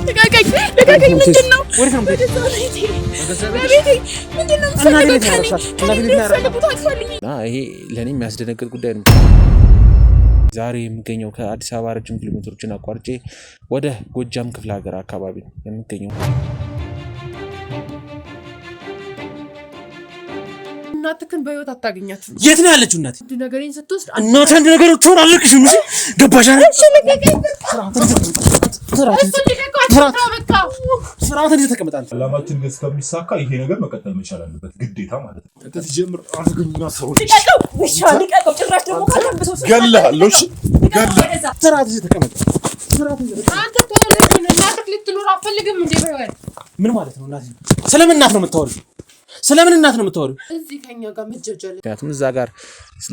لقاك ምንድነው? ይሄ ለኔ የሚያስደነግጥ ጉዳይ ነው። ዛሬ የምገኘው ከአዲስ አበባ ረጅም ኪሎ ሜትሮችን አቋርጬ ወደ ጎጃም ክፍለ ሀገር አካባቢ ነው የምገኘው። እናትክን በህይወት አታገኛት። የት ነው ያለችው እናት? አንድ ነገሬን ስትወስድ እናት አንድ ነገር ትሆን አልልክሽም እንጂ ገባሽ አይደል? ስራውን እንዴት ተቀመጣለህ? አላማችን ግን እስከሚሳካ ይሄ ነገር መቀጠል መቻል አለበት ግዴታ ማለት ነው። ተጀምር አርገኝና ሰው ልቀቀው ጭራሽ ደግሞ ካላምበሰው ገለሃለሁ። እሺ ገለህ ስራውን እንዴት ተቀመጣ? አንተ ተወለድን እናትክ ልትኖር አፈልግም እንዴ? በህይወት ምን ማለት ነው? እናት ስለምን እናት ነው የምታወሪው? ስለምን እናት ነው የምታወሪው? እዚህ ከኛ ጋር መጀጀል ምክንያቱም እዛ ጋር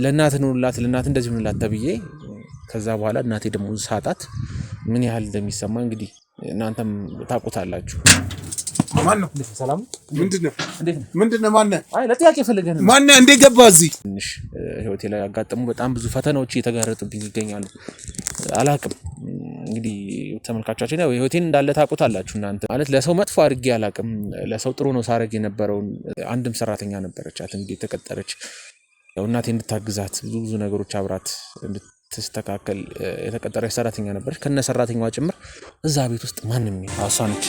ለእናት ነውላት ለእናት እንደዚህ ሆነላት ተብዬ ከዛ በኋላ እናቴ ደግሞ ሳጣት ምን ያህል እንደሚሰማ እንግዲህ እናንተም ታውቁታላችሁ። ማን ነው? ሰላም ምንድነው? እንዴት ነው? ምንድነው? ማን ነው? አይ ለጥያቄ ፈልገን ነው። ማን ነው? እንዴት ገባ እዚህ? ትንሽ ህይወቴ ላይ ያጋጠሙ በጣም ብዙ ፈተናዎች እየተጋረጡብኝ ይገኛሉ። አላቅም እንግዲህ ተመልካቾቻችን ያው ህይወቴን እንዳለ ታውቁታላችሁ እናንተ ማለት ለሰው መጥፎ አድርጌ አላቅም። ለሰው ጥሩ ነው ሳረግ የነበረውን አንድም ሰራተኛ ነበረቻት እንግዲህ ተቀጠረች ያው እናቴ እንድታግዛት ብዙ ነገሮች አብራት እንድትስተካከል የተቀጠረች ሰራተኛ ነበረች። ከነ ሰራተኛዋ ጭምር እዛ ቤት ውስጥ ማንንም አሳነች።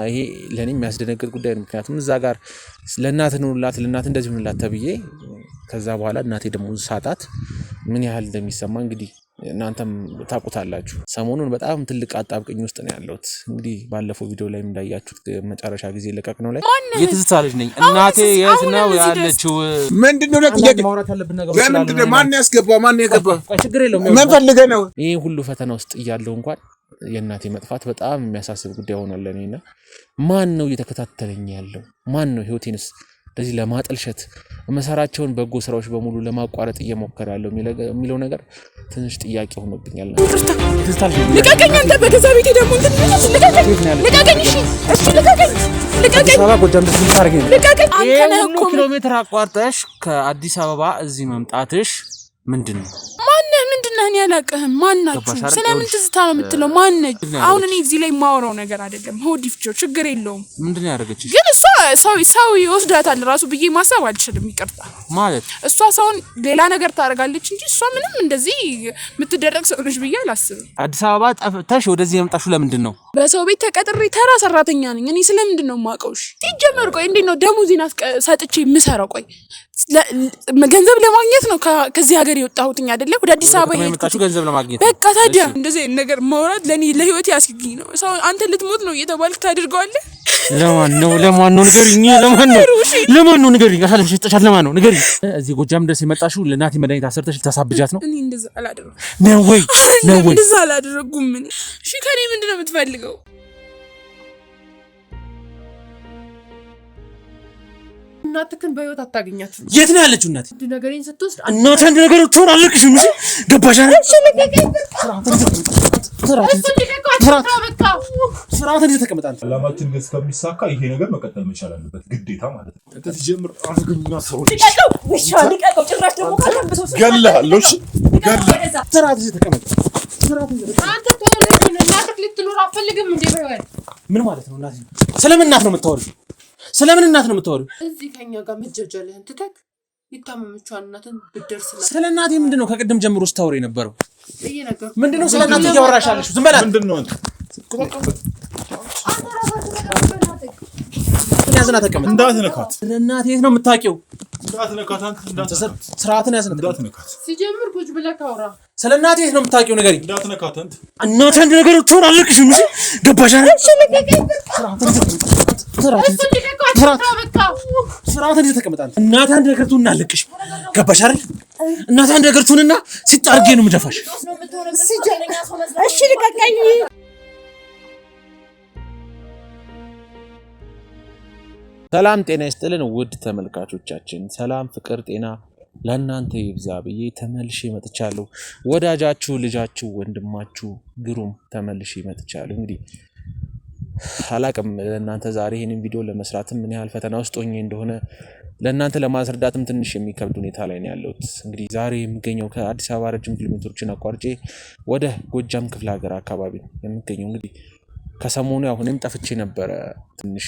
ይሄ ለኔ የሚያስደነግጥ ጉዳይ ነው። ምክንያቱም እዛ ጋር ለእናት ነውላት ለእናት እንደዚህ ሆነላት ተብዬ ከዛ በኋላ እናቴ ደግሞ ሳጣት ምን ያህል እንደሚሰማ እንግዲህ እናንተም ታውቁታላችሁ። ሰሞኑን በጣም ትልቅ አጣብቅኝ ውስጥ ነው ያለሁት። እንግዲህ ባለፈው ቪዲዮ ላይ እንዳያችሁት መጨረሻ ጊዜ ለቀቅ ነው ላይ የትዝታ ልጅ ነኝ እናቴ የት ነው ያለችው? ምንድነው ለጥያቄ ማውራት ያለብን ነገር ለምንድነው? ማን ያስገባ? ማን ያገባ? ችግር የለውም። ምን ፈልገህ ነው? ይሄ ሁሉ ፈተና ውስጥ እያለሁ እንኳን የእናቴ መጥፋት በጣም የሚያሳስብ ጉዳይ ሆኗል ለኔና ማን ነው እየተከታተለኝ ያለው? ማን ነው ህይወቴንስ እንደዚህ ለማጠልሸት መሰራቸውን በጎ ስራዎች በሙሉ ለማቋረጥ እየሞከረ ያለው የሚለው ነገር ትንሽ ጥያቄ ሆኖብኛል። ልቀቀኝ አንተ በገዛ ቤቴ ደግሞ ልቀቀኝ። እሺ ልቀቀኝ። ሰባ ጎጃም ድረስ ልታረገኝ ነው? ልቀቀኝ። አንተ ነህ እኮ ኪሎ ሜትር አቋርጠሽ ከአዲስ አበባ እዚህ መምጣትሽ ምንድነው? ምንድነው? እኔ አላውቅህም። ማናችሁ? ስለምን ትዝታ ነው የምትለው? ማነች? አሁን እኔ እዚህ ላይ የማወራው ነገር አይደለም። ሆዲፍጆ ችግር የለውም። ምንድነው ያደረገችሽ? ግን እሷ ሰው ይወስዳታል ራሱ ብዬ ማሰብ አልችልም። ይቅርታ ማለት እሷ ሰውን ሌላ ነገር ታደርጋለች እንጂ እሷ ምንም እንደዚህ የምትደረግ ሰው ነች ብዬ አላስብም። አዲስ አበባ ጠፍተሽ ወደዚህ የመጣሽው ለምንድን ነው? በሰው ቤት ተቀጥሬ ተራ ሰራተኛ ነኝ። እኔ ስለምንድን ነው የማውቀው? እሺ ሲጀመር ቆይ እንዴት ነው ደሞዜን ሰጥቼ የምሰራው? ቆይ ገንዘብ ለማግኘት ነው ከዚህ ሀገር የወጣሁትኝ አይደለ? ወደ አዲስ አበባ የመጣሽው ገንዘብ ለማግኘት። በቃ ታዲያ እንደዚህ ነገር ማውራት ለኔ ለህይወት ያስገኝ ነው። ሰው አንተ ልትሞት ነው እየተባልክ ታድርገዋለህ? ለማን ነው ንገሪኝ። ለማን ነው ንገሪኝ። አሳልፈሽ ተሻለ ለማን ነው ንገሪኝ። እዚህ ጎጃም ድረስ የመጣሽው ለናቲ መድኃኒት አሰርተሽ ልታሳብጃት ነው? እኔ እንደዛ አላደረኩም። ነው ወይ? እንደዛ አላደረኩም። እሺ ከኔ ምንድነው የምትፈልገው? እናትክን በህይወት አታገኛት። የት ነው ያለችው እናት? አንድ ነገሬን ስትወስድ እናት አንድ ነገር ትሆን አልልክሽም እንጂ ገባሽ አይደል? ስራውን እንዴት ተቀመጣለህ? አላማችን ግን እስከሚሳካ ይሄ ነገር መቀጠል መቻል አለበት ግዴታ ማለት ነው። ተጀምር አርገኝና ሰው ልቀቀው ጭራሽ ደግሞ ካላምበሰው ገለሃለሁ። እሺ ገለህ ስራውን እንዴት ተቀመጣ? አንተ ተወለድን እናትክ ልትኖር አፈልግም እንዴ? በህይወት ምን ማለት ነው? እናት ስለምን እናት ነው የምታወሪው? ስለምን እናት ነው የምታወሪው? እዚህ ከኛ ጋር መጀጀልህን ትተክ የታመመችዋን እናትን ብትደርስላት። ስለ እናቴ ምንድነው ከቅድም ጀምሮ ስታወሪ የነበረው? እየነገርኩህ ምንድነው ስለ እናቴ እያወራሽ ያለሽው? ዝም በላት። ምንድነው አንተ? ያዝና ተቀመጥ። እንዳትነካት። ስለ እናቴ የት ነው የምታውቂው? እንዳትነካት አንተ ስርዓትን ያዝና እንዳትነካት። ሲጀምር ቁጭ ብለህ አውራ። ስለ እናቴ የት ነው የምታውቂው? ንገሪኝ። እንዳትነካት አንተ እናቴ አንድ ነገር ትሆን አልልክሽም እንጂ ገባሽ አይደል? ስርዓትን እንዴት ተቀመጣለህ? እናቴ አንድ ነገር ትሆን አልልክሽ ገባሽ አይደል? እናቴ አንድ ነገር ትሆንና ሲጣርጌ ነው የምደፋሽ። እሺ ልቀቀኝ። ሰላም ጤና ይስጥልን ውድ ተመልካቾቻችን፣ ሰላም ፍቅር ጤና ለእናንተ ይብዛ ብዬ ተመልሼ መጥቻለሁ። ወዳጃችሁ ልጃችሁ ወንድማችሁ ግሩም ተመልሼ መጥቻለሁ። እንግዲህ አላቅም ለእናንተ ዛሬ ይህንን ቪዲዮ ለመስራትም ምን ያህል ፈተና ውስጥ ሆኜ እንደሆነ ለእናንተ ለማስረዳትም ትንሽ የሚከብድ ሁኔታ ላይ ነው ያለሁት። እንግዲህ ዛሬ የሚገኘው ከአዲስ አበባ ረጅም ኪሎ ሜትሮችን አቋርጬ ወደ ጎጃም ክፍለ ሀገር አካባቢ ነው የሚገኘው። እንግዲህ ከሰሞኑ ያው እኔም ጠፍቼ ነበረ። ትንሽ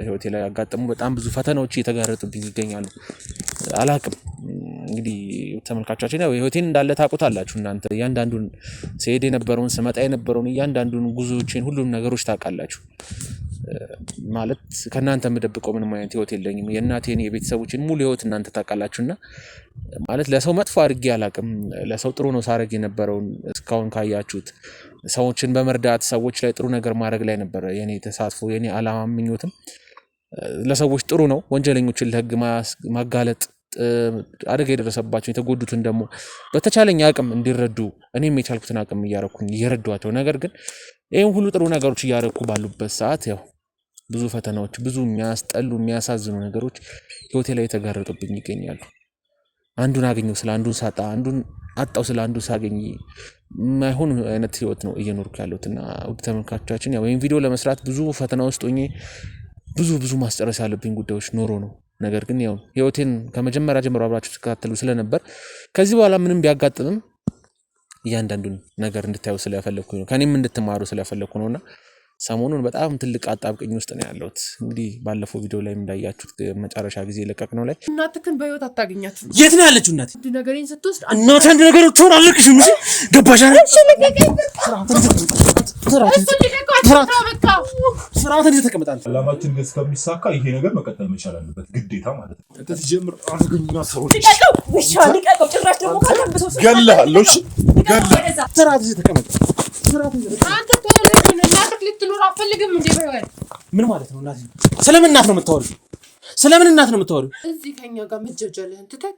ህይወቴ ላይ ያጋጠሙ በጣም ብዙ ፈተናዎች እየተጋረጡብኝ ይገኛሉ። አላቅም እንግዲህ ተመልካቾቻችን ያው ህይወቴን እንዳለ ታውቁታላችሁ እናንተ። እያንዳንዱን ስሄድ የነበረውን ስመጣ የነበረውን እያንዳንዱን ጉዞዎችን ሁሉም ነገሮች ታውቃላችሁ። ማለት ከእናንተ የምደብቀው ምንም አይነት ህይወት የለኝም። የእናቴን የቤተሰቦችን ሙሉ ህይወት እናንተ ታውቃላችሁና ማለት ለሰው መጥፎ አድርጌ አላቅም። ለሰው ጥሩ ነው ሳረግ የነበረውን እስካሁን ካያችሁት ሰዎችን በመርዳት ሰዎች ላይ ጥሩ ነገር ማድረግ ላይ ነበረ የኔ ተሳትፎ፣ የኔ አላማ ምኞትም ለሰዎች ጥሩ ነው። ወንጀለኞችን ለህግ ማጋለጥ፣ አደጋ የደረሰባቸው የተጎዱትን ደግሞ በተቻለኝ አቅም እንዲረዱ እኔም የቻልኩትን አቅም እየረዷቸው። ነገር ግን ይህን ሁሉ ጥሩ ነገሮች እያደረኩ ባሉበት ሰዓት ያው ብዙ ፈተናዎች፣ ብዙ የሚያስጠሉ የሚያሳዝኑ ነገሮች ህይወቴ ላይ የተጋረጡብኝ ይገኛሉ። አንዱን አገኘው ስለ አንዱን ሳጣ፣ አንዱን አጣው ስለ አንዱ ሳገኝ የማይሆን አይነት ህይወት ነው እየኖርኩ ያለሁት እና ውድ ተመልካቾቻችን ያው ይህን ቪዲዮ ለመስራት ብዙ ፈተና ውስጥ ሆኜ ብዙ ማስጨረስ ያለብኝ ጉዳዮች ኖሮ ነው። ነገር ግን ያው ህይወቴን ከመጀመሪያ ጀምሮ አብራችሁ ተከታተሉ ስለነበር ከዚህ በኋላ ምንም ቢያጋጥምም እያንዳንዱን ነገር እንድታዩ ስለፈለኩ ነው፣ ከኔም እንድትማሩ ስለፈለኩ ነውና ሰሞኑን በጣም ትልቅ አጣብቅኝ ውስጥ ነው ያለሁት። እንግዲህ ባለፈው ቪዲዮ ላይ እንዳያችሁት መጨረሻ ጊዜ ለቀቅነው ላይ እናትክን በህይወት አታገኛትም። የት ነው ያለችው እናት? አንድ ነገሬን ስትወስድ እናት አንድ ነገር ትሆን አለቅሽ እንጂ ገባሽ አይደል? ስርዓትን ተቀምጣለች። አላማችን ግን እስከሚሳካ ይሄ ነገር መቀጠል መቻል አለበት ግዴታ ማለት ነው። ተጀምር አርገኛ ሰው ገላለሁ። እሺ ገላለሁ። ስርዓትን ተቀምጣ አንተ ተወለድን እናትክ ልትኖር አትፈልግም እንዴ? ምን ማለት ነው? እናት ስለምን እናት ነው የምታወሪው? ስለምን እናት ነው የምታወሪው? እዚህ ከኛ ጋር መጀጀልህን ትተክ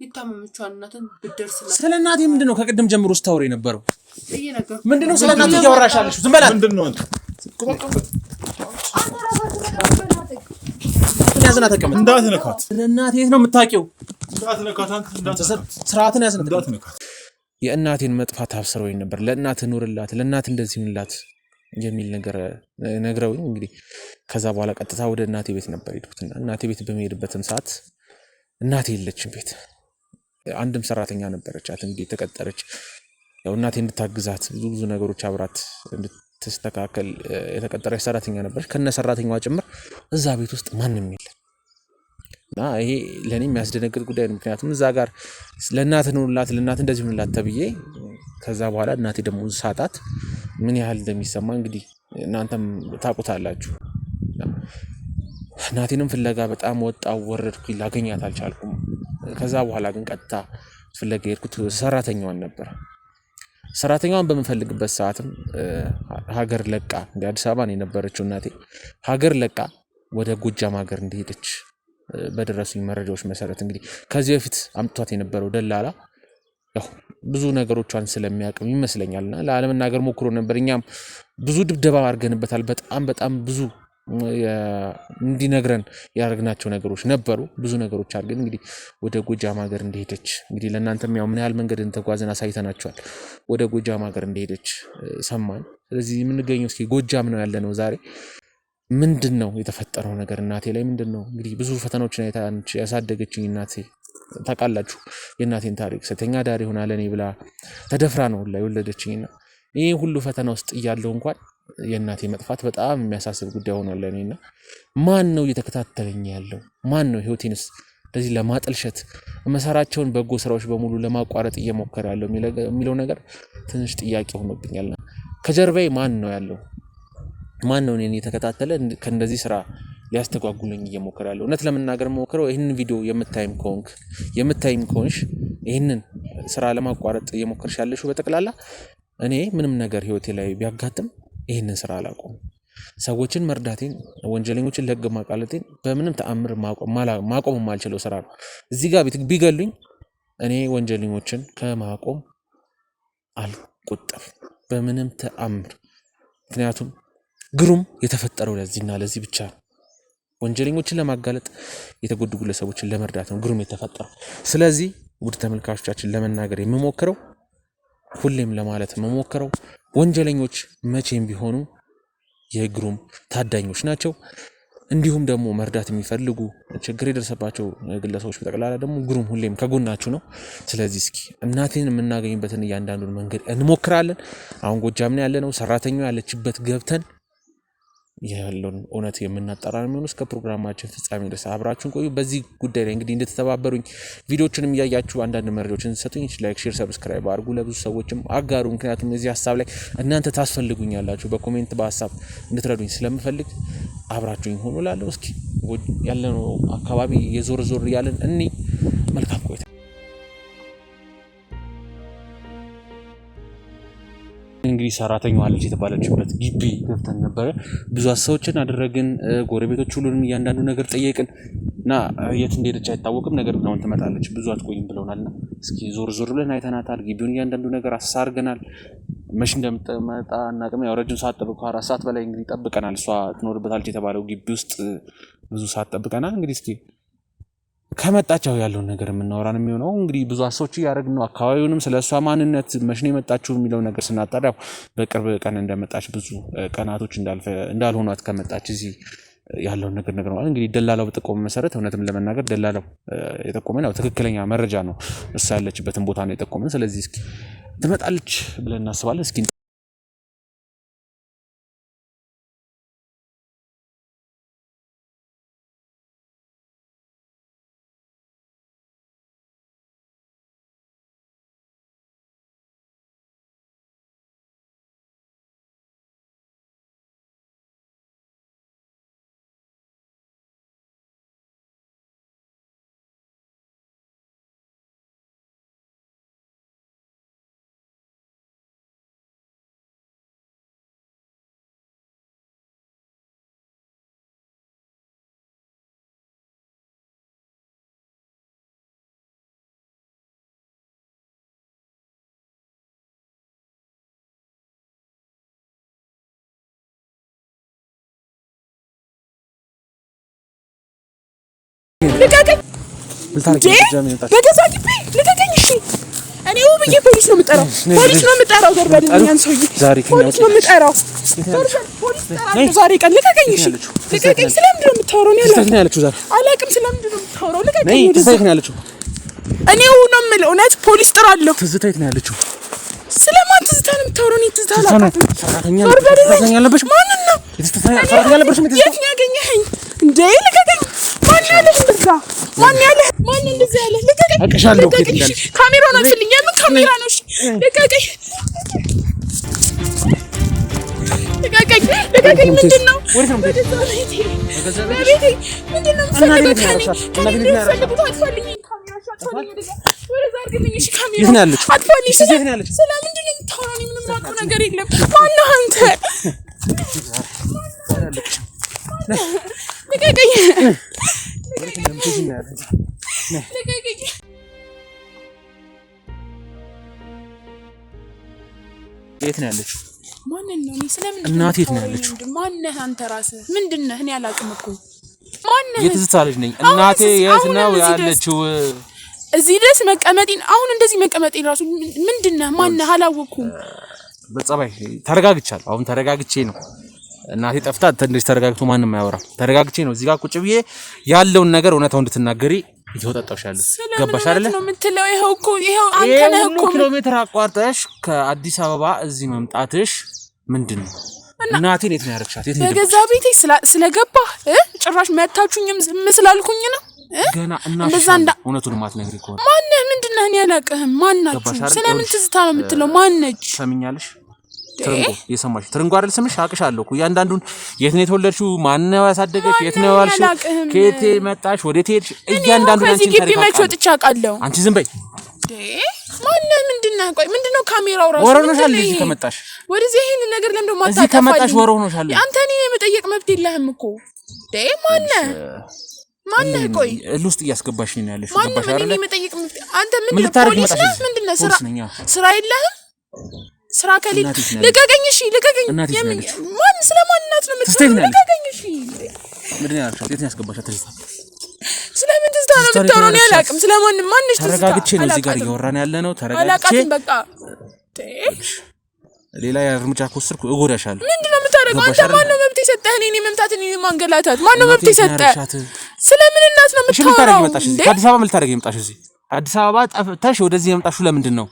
የታመመቿን እናትን ብትደርስላት። ስለ እናቴ ምንድነው ከቅድም ጀምሮ ስታወሪ የነበረው? እየነገርኩህ ምንድነው ስለ እናቴ እያወራሽ ያለሽው? ዝም በላት። ምንድነው አንተ ያዝና ተቀመጥ። እንዳትነካት። ስለ እናቴ የት ነው የምታውቂው? እንዳትነካት አንተ ስርዓትን ያዝና እንዳትነካት። የእናቴን መጥፋት አብስረውኝ ነበር። ለእናት ኑርላት፣ ለእናት እንደዚህ ሁንላት የሚል ነገር ነግረውኝ እንግዲህ ከዛ በኋላ ቀጥታ ወደ እናቴ ቤት ነበር የሄድኩትና እናቴ ቤት በመሄድበትም ሰዓት እናቴ የለችም ቤት። አንድም ሰራተኛ ነበረቻት እንግዲህ ተቀጠረች፣ ያው እናቴ እንድታግዛት ብዙ ነገሮች አብራት እንድትስተካከል የተቀጠረች ሰራተኛ ነበረች። ከነ ሰራተኛዋ ጭምር እዛ ቤት ውስጥ ማንም የለም። እና ይሄ ለኔ የሚያስደነግጥ ጉዳይ ነው። ምክንያቱም እዛ ጋር ለእናት ኑርላት፣ ለእናት እንደዚህ ሁንላት ተብዬ ከዛ በኋላ እናቴ ደግሞ ሳጣት ምን ያህል እንደሚሰማ እንግዲህ እናንተም ታውቁታላችሁ። እናቴንም ፍለጋ በጣም ወጣው ወረድኩኝ፣ ላገኛት አልቻልኩም። ከዛ በኋላ ግን ቀጥታ ፍለጋ የሄድኩት ሰራተኛዋን ነበር። ሰራተኛዋን በምፈልግበት ሰዓትም ሀገር ለቃ እንደ አዲስ አበባ ነው የነበረችው እናቴ። ሀገር ለቃ ወደ ጎጃም ሀገር እንደሄደች በደረሱኝ መረጃዎች መሰረት እንግዲህ ከዚህ በፊት አምጥቷት የነበረው ደላላ ያው ብዙ ነገሮቿን ስለሚያውቅም ይመስለኛልና ለአለመናገር ሞክሮ ነበር። እኛም ብዙ ድብደባ አድርገንበታል። በጣም ብዙ እንዲነግረን ያደረግናቸው ነገሮች ነበሩ። ብዙ ነገሮች አድርገን እንግዲህ ወደ ጎጃም ሀገር እንደሄደች እንግዲህ ለእናንተም ያው ምን ያህል መንገድ እንደተጓዘን አሳይተናቸዋል። ወደ ጎጃም ሀገር እንደሄደች ሰማን። ስለዚህ የምንገኘው እስኪ ጎጃም ነው ያለነው ዛሬ። ምንድን ነው የተፈጠረው ነገር እናቴ ላይ ምንድን ነው? እንግዲህ ብዙ ፈተናዎችን ያሳደገችኝ እናቴ ታውቃላችሁ የእናቴን ታሪክ። ሴተኛ ዳሪ ሆና ለእኔ ብላ ተደፍራ ነው ላይ ወለደችኝና ይህ ሁሉ ፈተና ውስጥ እያለው እንኳን የእናቴ መጥፋት በጣም የሚያሳስብ ጉዳይ ሆኗል ለእኔና ማን ነው እየተከታተለኝ ያለው? ማን ነው ህይወቴንስ እንደዚህ ለማጠልሸት መሰራቸውን በጎ ስራዎች በሙሉ ለማቋረጥ እየሞከረ ያለው የሚለው ነገር ትንሽ ጥያቄ ሆኖብኛልና ከጀርባዬ ማን ነው ያለው? ማን ነው እኔን እየተከታተለ ከእንደዚህ ስራ ሊያስተጓጉለኝ እየሞከረ ያለው? እውነት ለመናገር ሞክረው ይህንን ቪዲዮ የምታይም ከሆንሽ ይህንን ስራ ለማቋረጥ እየሞከርሽ ያለሽው በጠቅላላ እኔ ምንም ነገር ህይወቴ ላይ ቢያጋጥም ይህንን ስራ አላቆም። ሰዎችን መርዳቴን፣ ወንጀለኞችን ለህግ ማቃለጤን በምንም ተአምር ማቆም የማልችለው ስራ ነው። እዚህ ጋር ቢገሉኝ እኔ ወንጀለኞችን ከማቆም አልቆጠብም በምንም ተአምር። ምክንያቱም ግሩም የተፈጠረው ለዚህና ለዚህ ብቻ ነው። ወንጀለኞችን ለማጋለጥ የተጎዱ ግለሰቦችን ለመርዳት ነው ግሩም የተፈጠረው። ስለዚህ ውድ ተመልካቾቻችን ለመናገር የምሞክረው ሁሌም ለማለት የምሞክረው ወንጀለኞች መቼም ቢሆኑ የግሩም ታዳኞች ናቸው። እንዲሁም ደግሞ መርዳት የሚፈልጉ ችግር የደረሰባቸው ግለሰቦች በጠቅላላ ደግሞ ግሩም ሁሌም ከጎናችሁ ነው። ስለዚህ እስኪ እናቴን የምናገኝበትን እያንዳንዱን መንገድ እንሞክራለን። አሁን ጎጃም ነው ያለነው። ሰራተኛው ያለችበት ገብተን ያለውን እውነት የምናጣራ ነው የሚሆነው። እስከ ፕሮግራማችን ፍጻሜ ድረስ አብራችሁን ቆዩ። በዚህ ጉዳይ ላይ እንግዲህ እንድትተባበሩኝ ቪዲዮዎችንም እያያችሁ አንዳንድ መረጃዎችን ሰጡኝ። ላይክ፣ ሼር፣ ሰብስክራይብ አድርጉ፣ ለብዙ ሰዎችም አጋሩ። ምክንያቱም እዚህ ሀሳብ ላይ እናንተ ታስፈልጉኛላችሁ። በኮሜንት በሀሳብ እንድትረዱኝ ስለምፈልግ አብራችሁኝ ሆኑ ላለው እስኪ ያለነው አካባቢ የዞር ዞር ያለን እኔ መልካም ቆይታ። እንግዲህ ሰራተኛዋ አለች የተባለችበት ግቢ ገብተን ነበረ። ብዙ ሰዎችን አደረግን። ጎረቤቶች ሁሉንም እያንዳንዱ ነገር ጠየቅን እና የት እንደሄደች አይታወቅም። ነገር ግን አሁን ትመጣለች ብዙ አትቆይም ብለውናልና እስኪ ዞር ዞር ብለን አይተናታል። ግቢውን እያንዳንዱ ነገር አሳርገናል። መቼ እንደምትመጣ እናቅም። ያው ረጅም ሰዓት ጠብቀው 4 ሰዓት በላይ እንግዲህ ጠብቀናል። እሷ ትኖርበታለች የተባለው ግቢ ውስጥ ብዙ ሰዓት ጠብቀናል። እንግዲህ እስኪ ከመጣቸው ያለውን ነገር የምናወራ ነው የሚሆነው። እንግዲህ ብዙ አሰዎች ያደረግን ነው። አካባቢውንም ስለሷ ማንነት መቼ ነው የመጣችው የሚለው ነገር ስናጣራ በቅርብ ቀን እንደመጣች ብዙ ቀናቶች እንዳልሆኗት ከመጣች እዚህ ያለውን ነገር ነግረዋል። እንግዲህ ደላላው በጠቆመ መሰረት እውነትም ለመናገር ደላላው የጠቆመን ያው ትክክለኛ መረጃ ነው። እሷ ያለችበትን ቦታ ነው የጠቆመን። ስለዚህ እስኪ ትመጣለች ብለን እናስባለን። እስኪ ልቀቀኝ! በገዛ ግቢ ልቀቀኝ! እሺ እኔ ውብዬ ፖሊስ ነው የምጠራው። ፖሊስ ነው የምጠራው። ገርበድኛን ሰውዬ ፖሊስ ነው የምጠራው። ዛሬ ቀን ልቀቀኝ! እሺ ልቀቀኝ! ስለምንድን ነው የምታወራው? አላውቅም። ስለምንድን ነው የምታወራው? ልቀቀኝ! እኔ ነው የምልህ። እውነት ፖሊስ ጥራለሁ። ትዝታ የት ነው ያለችው? ስለማን ትዝታ ነው የምታወራው? እኔ ትዝታ አላውቅም። ሰራተኛ አለበሽ? ማንን ነው? ሰራተኛ አለበሽ? የት ነው ያገኘኸኝ እንዴ? ልቀቀኝ! ማን ያለህ እንደዛ? ማን እንደዛ ያለህ? ልቀቀኝ! አቀሻለሁ። ካሜራውን አስልኝ። የምን ካሜራ ነው? እሺ ልቀቀኝ! ልቀቀኝ! ምንድን ነው? በቤቴ ምንድን ነው የምትፈልጉት? ከእኔ የምትፈልጉት አትፈልኝ። አትፈልኝ። ስለምንድን ነው የምታወራው? እኔ ምንም የማውቀው ነገር የለም። ማነው አንተ? ልቀቀኝ! የት ነው ያለችው? ማንን ነው? እኔ ስለምን እናቴ የት ነው ያለችው? ማነህ አንተ ራስህ? ምንድን ነህ? እኔ አላውቅም እኮ ማነህ? የትዝታ ልጅ ነኝ። እናቴ የት ነው ያለችው? እዚህ ድረስ መቀመጤን አሁን እንደዚህ መቀመጤን ራሱ ምንድን ነህ? ማነህ? አላወኩም። በጸባይ ተረጋግቻለሁ። አሁን ተረጋግቼ ነው። እናቴ ጠፍታ እንደዚህ ተረጋግቶ ማንንም አያወራም። ተረጋግቼ ነው እዚህ ጋር ቁጭ ብዬ ያለውን ነገር እውነታው እንድትናገሪ እየወጣጣውሻለሁ። ገባሽ አይደለ? ነው የምትለው? ይሄው አንተ ነህ እኮ ኪሎ ሜትር አቋርጠሽ ከአዲስ አበባ እዚህ መምጣትሽ ምንድነው? እናቴን የት ነው ያረክሻት? የት ነው በገዛ ቤቴ ስለገባህ ጭራሽ መታችሁኝም ዝም ስላልኩኝ ነው? ገና እናሽ እውነቱን ማትነግሪ ከሆነ ማነህ? ምንድነህ? እኔ አላውቅህም። ማናችሁ? ስለምን ትዝታ ነው የምትለው? ማነች? ሰምኛለሽ? ትርንጎ የሰማሽ ትርንጎ አይደል ስምሽ? አቅሻለሁ እኮ እያንዳንዱን የት ነው የተወለድሽው? ማን ነው ያሳደገሽ? የት ነው ያልሽው? ከየት መጣሽ? ወዴት ሄድሽ? እያንዳንዱን አንቺን ታሪክ ግቢ መች ወጥቼ አውቃለሁ? አንቺ ዝም በይ። ማነህ? ምንድነው? ቆይ ምንድነው? ካሜራው ራሱ ወሮኖሻል። እዚህ ከመጣሽ ወደዚህ ይሄን ነገር ለምን ደሞ እዚህ ከመጣሽ ወሮኖሻል። አንተ እኔ የመጠየቅ መብት የለህም እኮ ማነህ? ቆይ ውስጥ እያስገባሽ ነው ያለሽ። ገባሽ አይደል? እኔ የመጠየቅ መብት አንተ ምንድነው? ስራ የለህም? ስራ ከሌለ ልቀቀኝ! እሺ ልቀቀኝ! ማን ስለማንናት ነው የምትለው? ልቀቀኝ! እሺ ምንድን ነው ያልሽው? የት ነው ያስገባሻት? ስለምን ትዝታ ትዝታ ነው የምታወራው? እኔ አላውቅም ስለማንም። ማንሽ ትዝታ? ተረጋግቼ ነው እዚህ ጋር እያወራን ያለ ነው። ተረጋግቼ አላውቃትም በቃ። ሌላ እርምጃ ከወሰድኩ እጎዳሻለሁ። ምንድነው የምታደርገው አንተ? ማነው መብት የሰጠህ? እኔ መምታት እኔ ማንገላታት? ማነው መብት የሰጠህ? ስለምን እናት ነው የምታወራው? ከአዲስ አበባ ምን ልታደርጊ መጣሽ? እዚህ አዲስ አበባ ጠፍተሽ ወደዚህ የመጣሽው ለምንድን ነው?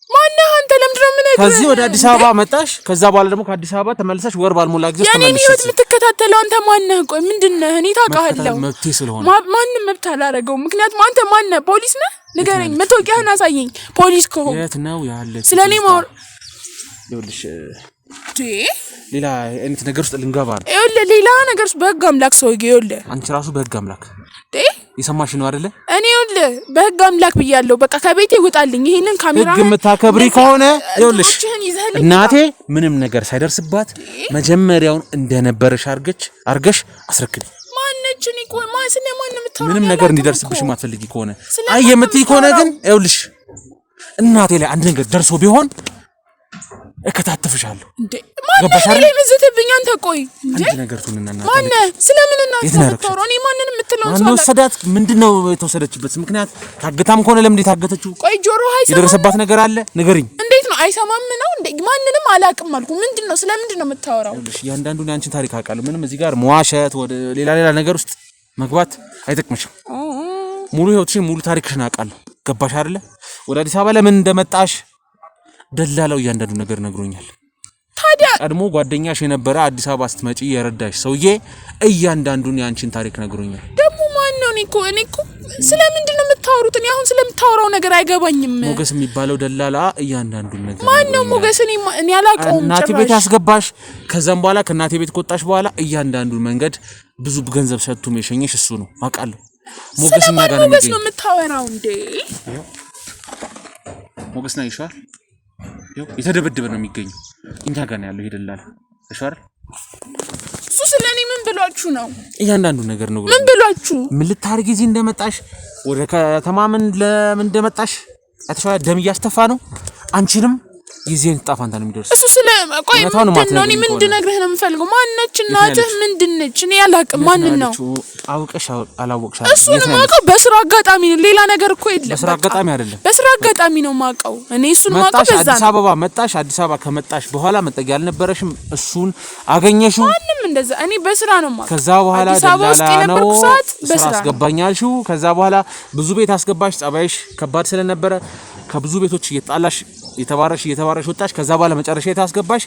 ማነህ አንተ? ለምንድን ነው የምነግርህ? ከዚህ ወደ አዲስ አበባ መጣሽ፣ ከዛ በኋላ ደግሞ ከአዲስ አበባ ተመልሰሽ ወር ባልሞላ ጊዜ ተመልሰሽ የኔን ህይወት የምትከታተለው አንተ ማነህ? ቆይ ምንድነህ? እኔ ታውቃለሁ መብቴ ስለሆነ ማንም መብት አላደረገውም። ምክንያቱም አንተ ማነህ? ፖሊስ ነህ? ንገረኝ፣ መታወቂያህን አሳየኝ። ፖሊስ ከሆነ የት ነው ያለ? ስለኔ ማወር ይኸውልሽ ሌላ አይነት ነገር ውስጥ ልንገባ ነው። ይኸውልህ ሌላ ነገር ውስጥ በህግ አምላክ ሰውዬ፣ ይኸውልህ አንቺ ራሱ በህግ አምላክ የሰማሽ ነው አይደለ? እኔ ይኸውልህ በህግ አምላክ ብያለሁ። በቃ ከቤቴ ይወጣልኝ። ይሄንን ካሜራ ህግ የምታከብሪ ከሆነ ይኸውልሽ እናቴ ምንም ነገር ሳይደርስባት መጀመሪያውን እንደነበረሽ አርገሽ አስረክቢ። ማነች? እኔ ቆይ ስለማን ነው የምታወራው? ምንም ነገር እንዲደርስብሽ ማትፈልጊ ከሆነ አይ የምትይ ከሆነ ግን ይኸውልሽ እናቴ ላይ አንድ ነገር ደርሶ ቢሆን እከታተፍሻለሁ። እንዴ ማነህ ላይ መዝተብኝ አንተ? ቆይ እንዴ አንድ ነገር ቱንና ማነህ? ስለምን እናት ነው? እኔ ማንንም የምትለው ሰው አንወሰዳት። ምንድነው የተወሰደችበት ምክንያት? ታግታም ከሆነ ለምን ታገተችው? ቆይ ጆሮ አይሰማም? የደረሰባት ነገር አለ ንገሪኝ። እንዴት ነው አይሰማም ነው እንዴ? ማንንም አላቅም አልኩ። ምንድነው? ስለምንድን ነው የምታወራው? እሺ ያንዳንዱን ያንቺን ታሪክ አውቃለሁ። ምንም እዚህ ጋር መዋሸት ወደ ሌላ ነገር ውስጥ መግባት አይጠቅምሽም። ሙሉ ህይወትሽን ሙሉ ታሪክሽን አውቃለሁ። ገባሽ አይደለ? ወደ አዲስ አበባ ለምን እንደመጣሽ ደላላው እያንዳንዱ ነገር ነግሮኛል። ታዲያ ቀድሞ ጓደኛሽ የነበረ አዲስ አበባ ስትመጪ የረዳሽ ሰውዬ እያንዳንዱን ያንቺን ታሪክ ነግሮኛል። ደግሞ ማን ነው? እኔ እኮ ስለምንድን ነው የምታወሩት? እኔ አሁን ስለምታወራው ነገር አይገባኝም። ሞገስ የሚባለው ደላላ እያንዳንዱን ነገር ማን ነው ሞገስ? እኔ አላውቀውም። እናቴ ቤት ያስገባሽ፣ ከዛም በኋላ ከእናቴ ቤት ከወጣሽ በኋላ እያንዳንዱን መንገድ ብዙ ገንዘብ ሰጥቶም የሸኘሽ እሱ ነው አውቃለሁ። ሞገስ እና ጋር ሞገስ ነው የምታወራው እንዴ? ሞገስ ነው ይሻል የተደበደበ ነው የሚገኘው እኛ ጋር ነው ያለው። ይደላል እሻር እሱ ስለኔ ምን ብሏችሁ ነው? እያንዳንዱ ነገር ነው። ምን ብሏችሁ? ምን ልታርጊ እዚህ እንደመጣሽ ወደ ከተማ ለምን እንደመጣሽ አትሻለ ደም እያስተፋ ነው። አንቺንም ጊዜን ጣፋንታ ነው የሚደርስ። እሱ ስለ ቆይ ምንድነው? እኔ ምን እንድነግርህ ነው የምፈልገው? ማነች እናትህ? ምንድነች? እኔ አላውቅም። ማን ነው? አውቀሽ አላወቅሽ? እሱን ማውቀው በስራ አጋጣሚ ነው። ሌላ ነገር እኮ የለም። በስራ አጋጣሚ አይደለም፣ በስራ አጋጣሚ ነው ማውቀው። እኔ እሱን ማውቀው በዛ ነው። አዲስ አበባ መጣሽ። አዲስ አበባ ከመጣሽ በኋላ መጠጊያ አልነበረሽም። እሱን አገኘሽው። ማንም እንደዛ እኔ በስራ ነው ማውቀው። ከዛ በኋላ ደላላ ነው ስራ አስገባኛልሽው። ከዛ በኋላ ብዙ ቤት አስገባሽ። ጸባይሽ ከባድ ስለነበረ ከብዙ ቤቶች እየጣላሽ እየተባረሽ ወጣሽ። ከዛ በኋላ መጨረሻ የታስገባሽ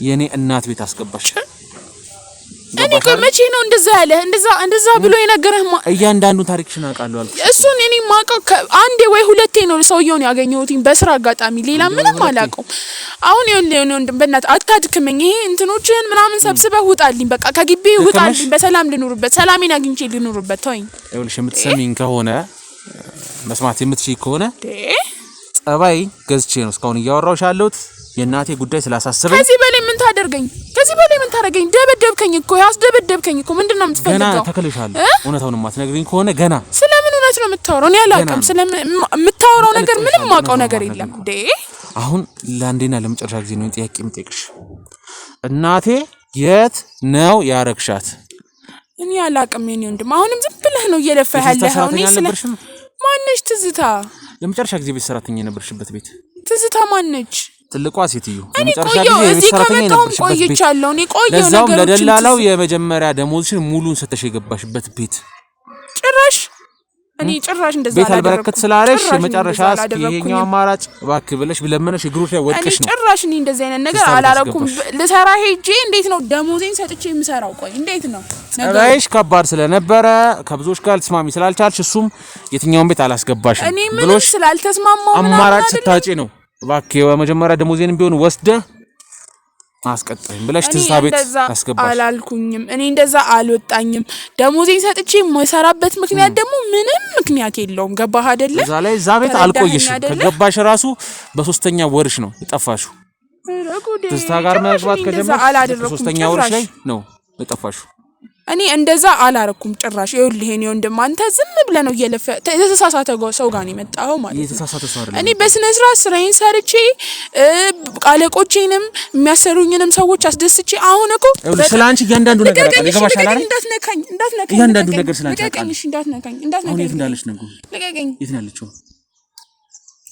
የኔ እናት ቤት አስገባሽ። እኔ ቆይ መቼ ነው እንደዛ ያለ? እንደዛ ብሎ የነገረህ? እያንዳንዱን ታሪክሽን አውቃለሁ አልኩ። እሱን እኔ ማውቀው አንዴ ወይ ሁለቴ ነው ሰውየውን ያገኘሁት በስራ አጋጣሚ። ሌላ ምንም አላውቀውም። አሁን ይኸውልህ በእናትህ አታድክመኝ። ይሄ እንትኖችን ምናምን ሰብስበህ ውጣልኝ። በቃ ከግቢ ውጣልኝ። በሰላም ልኑርበት፣ ሰላሜን አግኝቼ ልኑርበት። ተወኝ። ይኸውልሽ የምትሰሚኝ ከሆነ መስማት የምትችይ ከሆነ ጸባይ ገዝቼ ነው እስካሁን እያወራሁሽ ያለሁት። የእናቴ ጉዳይ ስላሳሰበኝ ከዚህ በላይ ምን ታደርገኝ? ደበደብከኝ እኮ ያስደበደብከኝ እኮ። ምንድነው የምትፈልገው? ገና ተከልሻለሁ። እውነታውን የማትነግሪኝ ከሆነ ገና ስለምን እውነት ነው የምታወራው? እኔ አላውቅም። የምታወራው ነገር ምንም ማውቀው ነገር የለም እንዴ። አሁን ለአንዴና ለመጨረሻ ጊዜ ነው ጥያቄ የምጠይቅሽ። እናቴ የት ነው ያረግሻት? እኔ አላውቅም የኔ ወንድም። አሁንም ዝም ብለህ ነው እየለፋህ ያለኸው። እኔ ማነች ትዝታ? ለመጨረሻ ጊዜ ቤት ሰራተኛ የነበርሽበት ቤት ትዝታ ማነች? ትልቋ ሴትዮ ለመጨረሻ ጊዜ ቤት ሰራተኛ የነበርሽበት ቤት። ለዛውም ለደላላው የመጀመሪያ ደሞዝሽን ሙሉን ሰተሽ የገባሽበት ቤት። ጭራሽ እንደዛ ቤት አልበረከት ስላለሽ የመጨረሻ ይሄኛው አማራጭ እባክህ ብለሽ ብለመነሽ እግሮሽ ላይ ወድቀሽ ነው። ጭራሽ እኔ እንደዛ አይነት ነገር አላረኩም። ልሰራ ሄጄ እንዴት ነው ደሞዜን ሰጥቼ የምሰራው? ቆይ እንዴት ነው ነገርሽ? ከባድ ስለነበረ ከብዙዎች ጋር ልትስማሚ ስላልቻልሽ እሱም የትኛውን ቤት አላስገባሽም ብሎሽ ስላልተስማማው አማራጭ ስታጪ ነው እባክህ የመጀመሪያ ደሞዜን ቢሆን ወስደህ አስቀጥረኝ ብለሽ ትዝታ ቤት አስገባሽ። አላልኩኝም። እኔ እንደዛ አልወጣኝም። ደሞዜን ሰጥቼ የማይሰራበት ምክንያት ደግሞ ምንም ምክንያት የለውም። ገባህ አይደለ? እዛ ላይ እዛ ቤት አልቆየሽም። ከገባሽ ራሱ በሶስተኛ ወርሽ ነው የጠፋሽው። ትዝታ ጋር መግባት ከጀመርሽ በሶስተኛ ወርሽ ላይ ነው የጠፋሽው። እኔ እንደዛ አላረኩም ጭራሽ። ይኸውልህ የኔ ወንድም አንተ ዝም ብለህ ነው እየለፈ የተሳሳተ ሰው ጋር ነው የመጣኸው ማለት ነው። የተሳሳተ ሰው አይደለም። እኔ በስነ ስርዓት ስራዬን ሰርቼ አለቆቼንም የሚያሰሩኝንም ሰዎች አስደስቼ አሁን እኮ ስላንቺ እያንዳንዱ ነገር ይገባሻል አይደል? እንዳትነካኝ እያንዳንዱ ነገር ስላንቺ ልቀቀኝ። እሺ እንዳትነካኝ የት እንዳለች ነው? ልቀቀኝ። የት ነው ያለችው?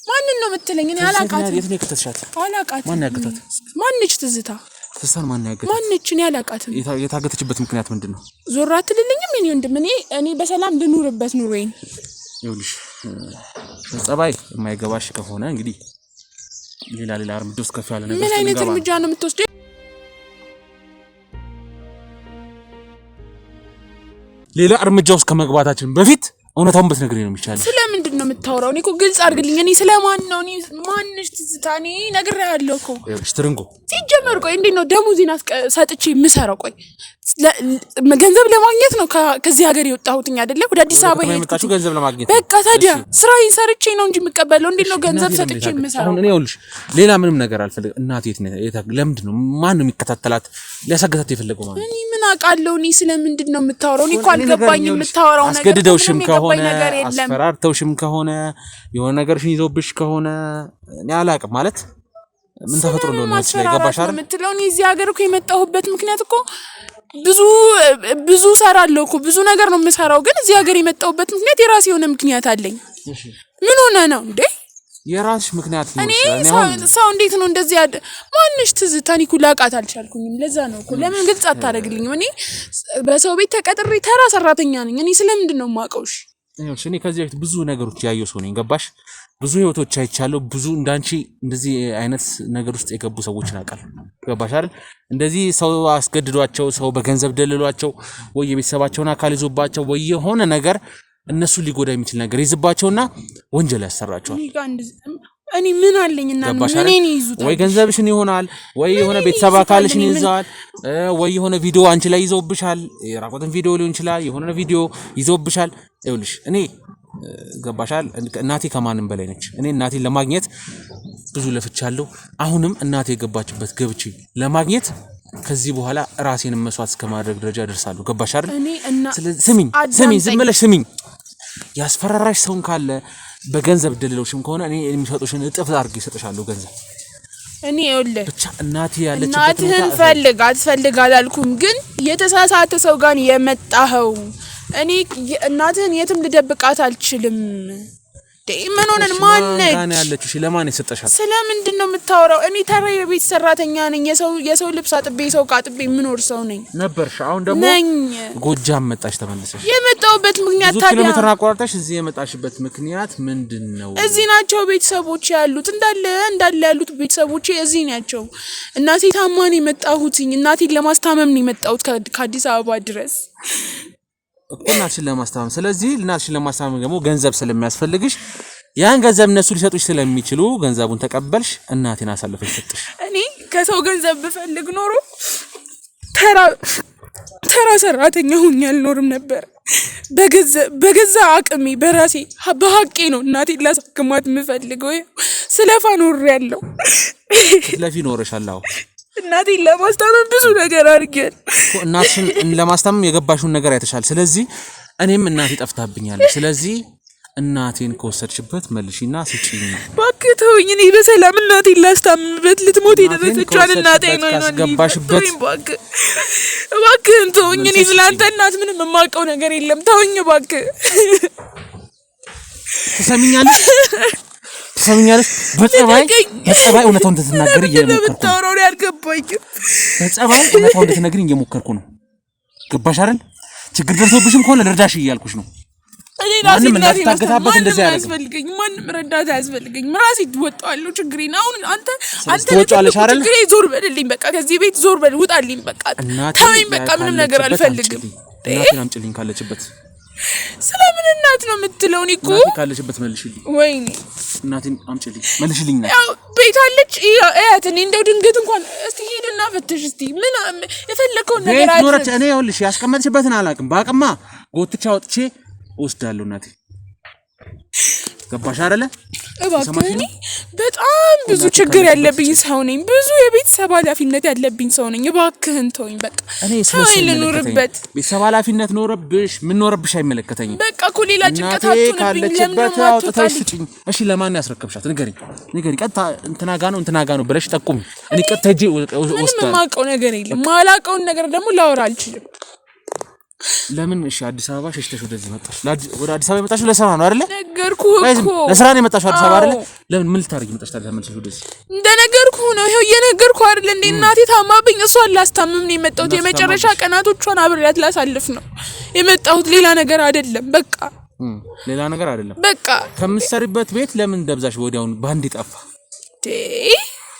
ማንን ነው የምትለኝ? እኔ አላውቃትም። የት ነው የከተትሻት? አላውቃትም። ማን ያገታት? ማንች ትዝታ ትዝታን ማን ያገታት? ማንች? እኔ አላውቃትም። የታገተችበት ምክንያት ምንድነው? ዞር አትልልኝም? እኔ ወንድም እኔ በሰላም ልኑርበት ኑሮዬን። ይኸውልሽ ጸባይ የማይገባሽ ከሆነ እንግዲህ ሌላ እርምጃ ውስጥ ከፍ ያለ ነገር ምን አይነት እርምጃ ነው የምትወስደው? ሌላ እርምጃ ውስጥ ከመግባታችን በፊት እውነታውን በትነግሪኝ ነው የሚሻለው። ስለምንድን ነው የምታወራው? እኔ እኮ ግልጽ አድርግልኝ። እኔ ስለማን ነው? እኔ ማንሽ ትዝታ? እኔ ነግሬሃለሁ እኮ። ይኸውልሽ ትርንጎ ሲጀመር ቆይ እንዴት ነው ደሞዜን ሰጥቼ የምሰራው? ቆይ ገንዘብ ለማግኘት ነው ከዚህ ሀገር የወጣሁትኝ አይደለ? ወደ አዲስ አበባ የመጣችሁ ገንዘብ ለማግኘት። በቃ ታዲያ ስራዬን ሰርቼ ነው እንጂ የምቀበለው። እንዴት ነው ገንዘብ ሰጥቼ የምሰራው? አሁን እኔ ይኸውልሽ ሌላ ምንም ነገር አልፈልግም። እናቴ ለምንድን ነው ማን ነው የሚከታተላት ሊያሳገታት የፈለገው ማለት? እኔ ምን አውቃለሁ? እኔ ስለምንድን ነው የምታወራው? እኔ እኮ አልገባኝም የምታወራው ነገር። አስገድደውሽም ከሆነ አስፈራርተውሽም ከሆነ የሆነ ነገርሽን ይዘውብሽ ከሆነ እኔ አላውቅም ማለት ምን ተፈጥሮ እንደሆነ ነው ስለገባሽ አይደል የምትለው? እኔ እዚህ ሀገር እኮ የመጣሁበት ምክንያት እኮ ብዙ ሰራለሁ እኮ ብዙ ነገር ነው የምሰራው። ግን እዚህ ሀገር የመጣሁበት ምክንያት የራሴ የሆነ ምክንያት አለኝ። ምን ሆነ ነው እንዴ? የራስሽ ምክንያት ነው። እኔ ሰው እንዴት ነው እንደዚህ ማንሽ ትዝታ? እኔ እኮ ላውቃት አልቻልኩኝም። ለዛ ነው እኮ ለምን ግልጽ አታደርግልኝም? እኔ በሰው ቤት ተቀጥሬ ተራ ሰራተኛ ነኝ። እኔ ስለምንድን ነው የማውቀው? እሺ እኔ ከዚህ በፊት ብዙ ነገሮች ያየሁ ሰው ነኝ። ገባሽ? ብዙ ህይወቶች አይቻለሁ። ብዙ እንዳንቺ እንደዚህ አይነት ነገር ውስጥ የገቡ ሰዎችን አውቃለሁ። ገባሽ አይደል? እንደዚህ ሰው አስገድዷቸው፣ ሰው በገንዘብ ደልሏቸው፣ ወይ የቤተሰባቸውን አካል ይዞባቸው፣ ወይ የሆነ ነገር እነሱ ሊጎዳ የሚችል ነገር ይዝባቸውና ወንጀል ያሰራቸዋል። እኔ ምን አለኝና ምንን ይዙታል? ወይ ገንዘብሽን ይሆናል፣ ወይ የሆነ ቤተሰብ አካልሽን ይዘዋል፣ ወይ የሆነ ቪዲዮ አንቺ ላይ ይዘውብሻል። የራቆትን ቪዲዮ ሊሆን ይችላል፣ የሆነ ቪዲዮ ይዘውብሻል። ይኸውልሽ እኔ ገባሻል? እናቴ ከማንም በላይ ነች። እኔ እናቴን ለማግኘት ብዙ ለፍቻለሁ። አሁንም እናቴ የገባችበት ገብቼ ለማግኘት ከዚህ በኋላ ራሴን መስዋዕት እስከማድረግ ደረጃ ደርሳለሁ። ገባሽ አይደል? ስለዚህ ስሚኝ፣ ዝም ብለሽ ስሚኝ። ያስፈራራሽ ሰውን ካለ በገንዘብ ደልሎሽም ከሆነ እኔ የሚሰጡሽን እጥፍ አድርጌ እሰጥሻለሁ ገንዘብ። እኔ ይኸውልህ ብቻ እናቴ ያለችበት እናትህን ፈልግ አላልኩም፣ ግን የተሳሳተ ሰው ጋር የመጣኸው። እኔ እናትህን የትም ልደብቃት አልችልም። ምን ሆነን ማነች ጋር ያለችው? እሺ ለማን ይሰጠሻል? ስለምንድን ነው የምታወራው? እኔ ተራ የቤት ሰራተኛ ነኝ። የሰው ልብስ አጥቤ ሰው ቃጥቤ የምኖር ሰው ነኝ ነበርሽ። አሁን ደግሞ ጎጃም መጣሽ ተመለሰሽ። የመጣሁበት ምክንያት ታዲያ ኪሎ ሜትር አቋርጠሽ እዚህ የመጣሽበት ምክንያት ምንድነው? እዚህ ናቸው ቤተሰቦቼ ያሉት፣ እንዳለ ያሉት ቤተሰቦቼ እዚህ ናቸው። እናቴ ታማን የመጣሁት እናቴን ለማስታመም ነው የመጣሁት ከአዲስ አበባ ድረስ እኮ እናትሽን ለማስታመም። ስለዚህ እናትሽን ለማስታመም ደግሞ ገንዘብ ስለሚያስፈልግሽ ያን ገንዘብ እነሱ ሊሰጡሽ ስለሚችሉ ገንዘቡን ተቀበልሽ፣ እናቴን አሳልፈሽ ሰጥሽ። እኔ ከሰው ገንዘብ ብፈልግ ኖሮ ተራ ሰራተኛ ሆኜ አልኖርም ነበር። በገዛ አቅሜ በራሴ በሐቄ ነው እናቴን ላሳክማት የምፈልገው። ስለፋ ኖሬያለሁ። ስለፊ ኖረሻል። አዎ እናቴን ለማስታመም ብዙ ነገር አድርጌያለሁ። እናትሽን ለማስታመም የገባሽውን ነገር አይተሻል። ስለዚህ እኔም እናቴ ጠፍታብኛለች። ስለዚህ እናቴን ከወሰድሽበት መልሺና ስጪኝ። እባክህ ተወኝ። እኔ በሰላም እናቴን ላስታምምበት ልትሞት የደረሰችዋን እናቴን ነው ያስገባሽበት። እባክህን ተወኝ። እኔ ስላንተ እናት ምንም የማውቀው ነገር የለም። ተወኝ እባክህ። ትሰሚኛለሽ? በጸባይ እውነታውን እንድትናገሪ እየሞከርኩ ነው። በጸባይ እውነታውን እንድትነግሪኝ እየሞከርኩ ነው። ገባሽ አይደል? ችግር ደርሶብሽም ከሆነ ልርዳሽ እያልኩሽ ነው። ማንም እናታገታበት እንደዚህ ያደርጋል። ማንም ረዳት አያስፈልገኝም። ራሴ እወጣለሁ ችግሬን። አሁን አንተ ትወጫለሽ አይደል? ችግሬ ዞር በልልኝ በቃ። ከዚህ ቤት ዞር በል፣ ውጣልኝ በቃ። ተወኝ በቃ። ምንም ነገር አልፈልግም። እናቴን አምጪልኝ ካለችበት። ስለምን እናት ነው የምትለው? እኔ እኮ እናቴ ካለችበት መልሽልኝ። ወይኔ እናቴን አምጪልኝ፣ መልሽልኝ። ያው ቤት አለች እያት። እኔ እንደው ድንገት እንኳን እስቲ ሄድና ፈትሽ እስቲ ምን የፈለከውን ነገር አለ። ኖረች እኔ ይኸውልሽ ያስቀመጥሽበትን አላውቅም። በአቅማ ጎትቻ ወጥቼ ወስዳለሁ እናቴ። ገባሽ አይደለ? እባክህ እኔ በጣም ብዙ ችግር ያለብኝ ሰው ነኝ። ብዙ የቤተሰብ ኃላፊነት ያለብኝ ሰው ነኝ። እባክህን ተወኝ በቃ። እኔ ስለዚህ ልኖርበት ቤተሰብ ኃላፊነት ኖርብሽ ምን ኖርብሽ አይመለከተኝም። በቃ እኮ ሌላ ጭንቀት አትሆንብኝ። ለምን አውጥተሽ ስጪኝ። እሺ ለማን ያስረከብሻት? ንገሪኝ። ቀጥታ እንትና ጋ ነው ብለሽ ጠቁሚ። እኔ ቀጥታ ሄጄ ወስዳለሁ። ምንም የማውቀው ነገር የለም። ማላውቀውን ነገር ደግሞ ላወራ አልችልም። ለምን እሺ አዲስ አበባ ሸሽተሽ ወደዚህ መጣሽ? ወደ አዲስ አበባ የመጣሽው ለስራ ነው አይደለ? ነገርኩህ እኮ ለስራ ነው የመጣሽው አዲስ አበባ አይደለ? ለምን ምን ልታረጊ መጣሽ ታዲያ ተመልሰሽ ወደዚህ? እንደነገርኩህ ነው። ይሄው እየነገርኩህ አይደል እንዴ? እናቴ ታማብኝ፣ እሷን ላስታምም ነው የመጣሁት። የመጨረሻ ቀናቶቿን አብሬያት ላሳልፍ ነው የመጣሁት። ሌላ ነገር አይደለም። በቃ ሌላ ነገር አይደለም። በቃ ከምትሰሪበት ቤት ለምን ደብዛሽ ወዲያውን ባንድ ይጠፋ?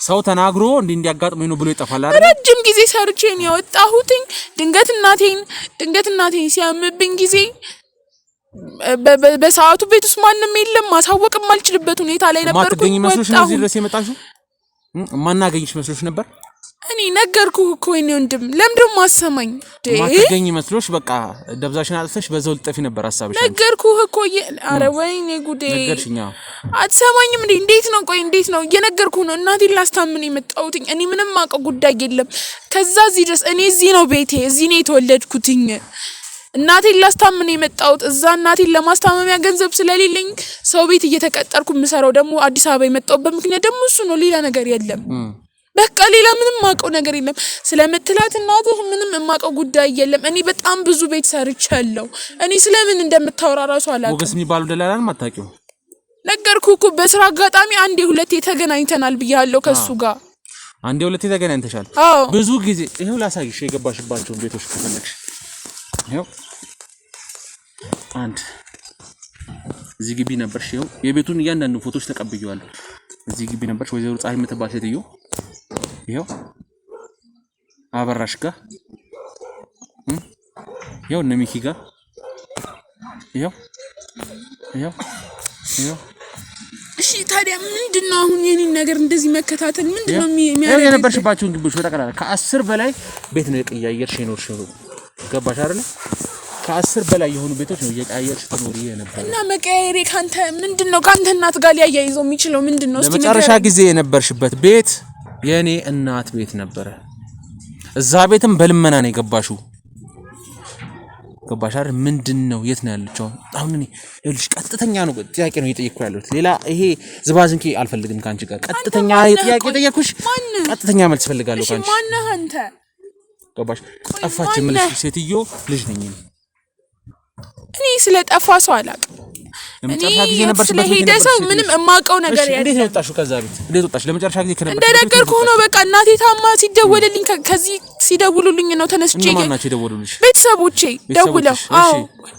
ሰው ተናግሮ እንዲያጋጥመኝ ነው ብሎ ይጠፋል አይደል? ረጅም ጊዜ ሰርቼ ነው ያወጣሁትኝ። ድንገት እናቴን ሲያምብኝ ጊዜ በሰዓቱ ቤት ውስጥ ማንም የለም። ማሳወቅም አልችልበት ሁኔታ ላይ ነበርኩ። ማትገኝ መስሎሽ ነው እዚህ ድረስ የመጣሽው? ማናገኝሽ መስሎሽ ነበር? እኔ ነገርኩህ እኮ የኔ ወንድም፣ ለምንድን ማሰማኝ? ማትገኝ መስሎሽ በቃ ደብዛሽን አጥተሽ በዛው ልጠፊ ነበር ሐሳብሽ። ነገርኩህ እኮ ኧረ ወይኔ ጉዴ! ነገርሽኛ። አትሰማኝም እንዴ? እንዴት ነው እየነገርኩህ ነው። እናቴን ላስታምን የመጣሁትኝ። እኔ ምንም አውቀው ጉዳይ የለም። ከዛ እዚህ ድረስ እኔ እዚህ ነው ቤቴ፣ እዚህ ነው የተወለድኩትኝ። እናቴን ላስታምን የመጣሁት እዛ እናቴን ለማስታመሚያ ገንዘብ ስለሌለኝ ሰው ቤት እየተቀጠርኩ የምሰራው ደግሞ አዲስ አበባ የመጣሁበት ምክንያት ደግሞ እሱ ነው። ሌላ ነገር የለም። በቃ ሌላ ምንም ማቀው ነገር የለም። ስለምትላት እናትህ ምንም የማቀው ጉዳይ የለም። እኔ በጣም ብዙ ቤት ሰርቻለሁ። እኔ ስለምን እንደምታወራ ራሱ አላውቅም። ሞገስ የሚባሉ ደላላን ማታውቂው? ነገርኩህ እኮ በስራ አጋጣሚ አንዴ ሁለቴ ተገናኝተናል ብያለሁ ከሱ ጋር። አንዴ ሁለቴ ተገናኝተሻል? ብዙ ጊዜ ይሄው ላሳይሽ የገባሽባቸውን ቤቶች ከፈለግሽ። ይሄው አንድ እዚህ ግቢ ነበርሽ። ይሄው የቤቱን እያንዳንዱ ፎቶዎች ተቀብየዋለሁ። እዚህ ግቢ ነበርሽ ወይዘሮ ፀሐይ የምትባል ሴትዮ። ይሄው አበራሽ ጋር ይሄው እነ ሚኪ ጋር ይሄው እሺ ታዲያ ምንድነው አሁን የኔን ነገር እንደዚህ መከታተል ምንድነው የሚያደርገው? የነበርሽባቸውን ግቢዎች በጠቅላላ ከ10 በላይ ቤት ነው የቀያየርሽ የኖርሽው። ገባሽ አይደል? ከ10 በላይ የሆኑ ቤቶች ነው የቀያየርሽ ትኖሪ የነበረው። እና መቀያየሬ ካንተ ምንድነው? ካንተ እናት ጋር ሊያያይዘው የሚችለው ምንድነው? እስቲ ለመጨረሻ ጊዜ የነበርሽበት ቤት የኔ እናት ቤት ነበረ። እዛ ቤትም በልመና ነው የገባሽው። ገባሽ አይደል? ምንድነው? የት ነው ያለችው? አሁን እኔ ልጅ ቀጥተኛ ነው ጥያቄ ነው እየጠየቅኩ ያለሁት። ሌላ ይሄ ዝባዝንኪ አልፈልግም ካንቺ ጋር። ቀጥተኛ ጥያቄ ጠየቅኩሽ። ቀጥተኛ መልስ ፈልጋለሁ ካንቺ። ማን ነህ አንተ? ገባሽ? ጠፋች የምልሽ ሴትዮ ልጅ ነኝ እኔ። ስለጠፋ ሰው አላውቅም። ለመጨረሻ ጊዜ ነበርሽበት ቤት ስለሄደ ሰው ምንም የማውቀው ነገር የለም። እንዴት ነው ወጣሽው ከዛ ቤት? እንዴት ወጣሽ? ለመጨረሻ ጊዜ ከነበርሽ እንደነገርኩህ ነው። በቃ እናቴ ታማ ሲደወልልኝ ከዚህ ሲደውሉልኝ ነው ተነስቼ። ማን ናቸው የደወሉልሽ? ቤተሰቦቼ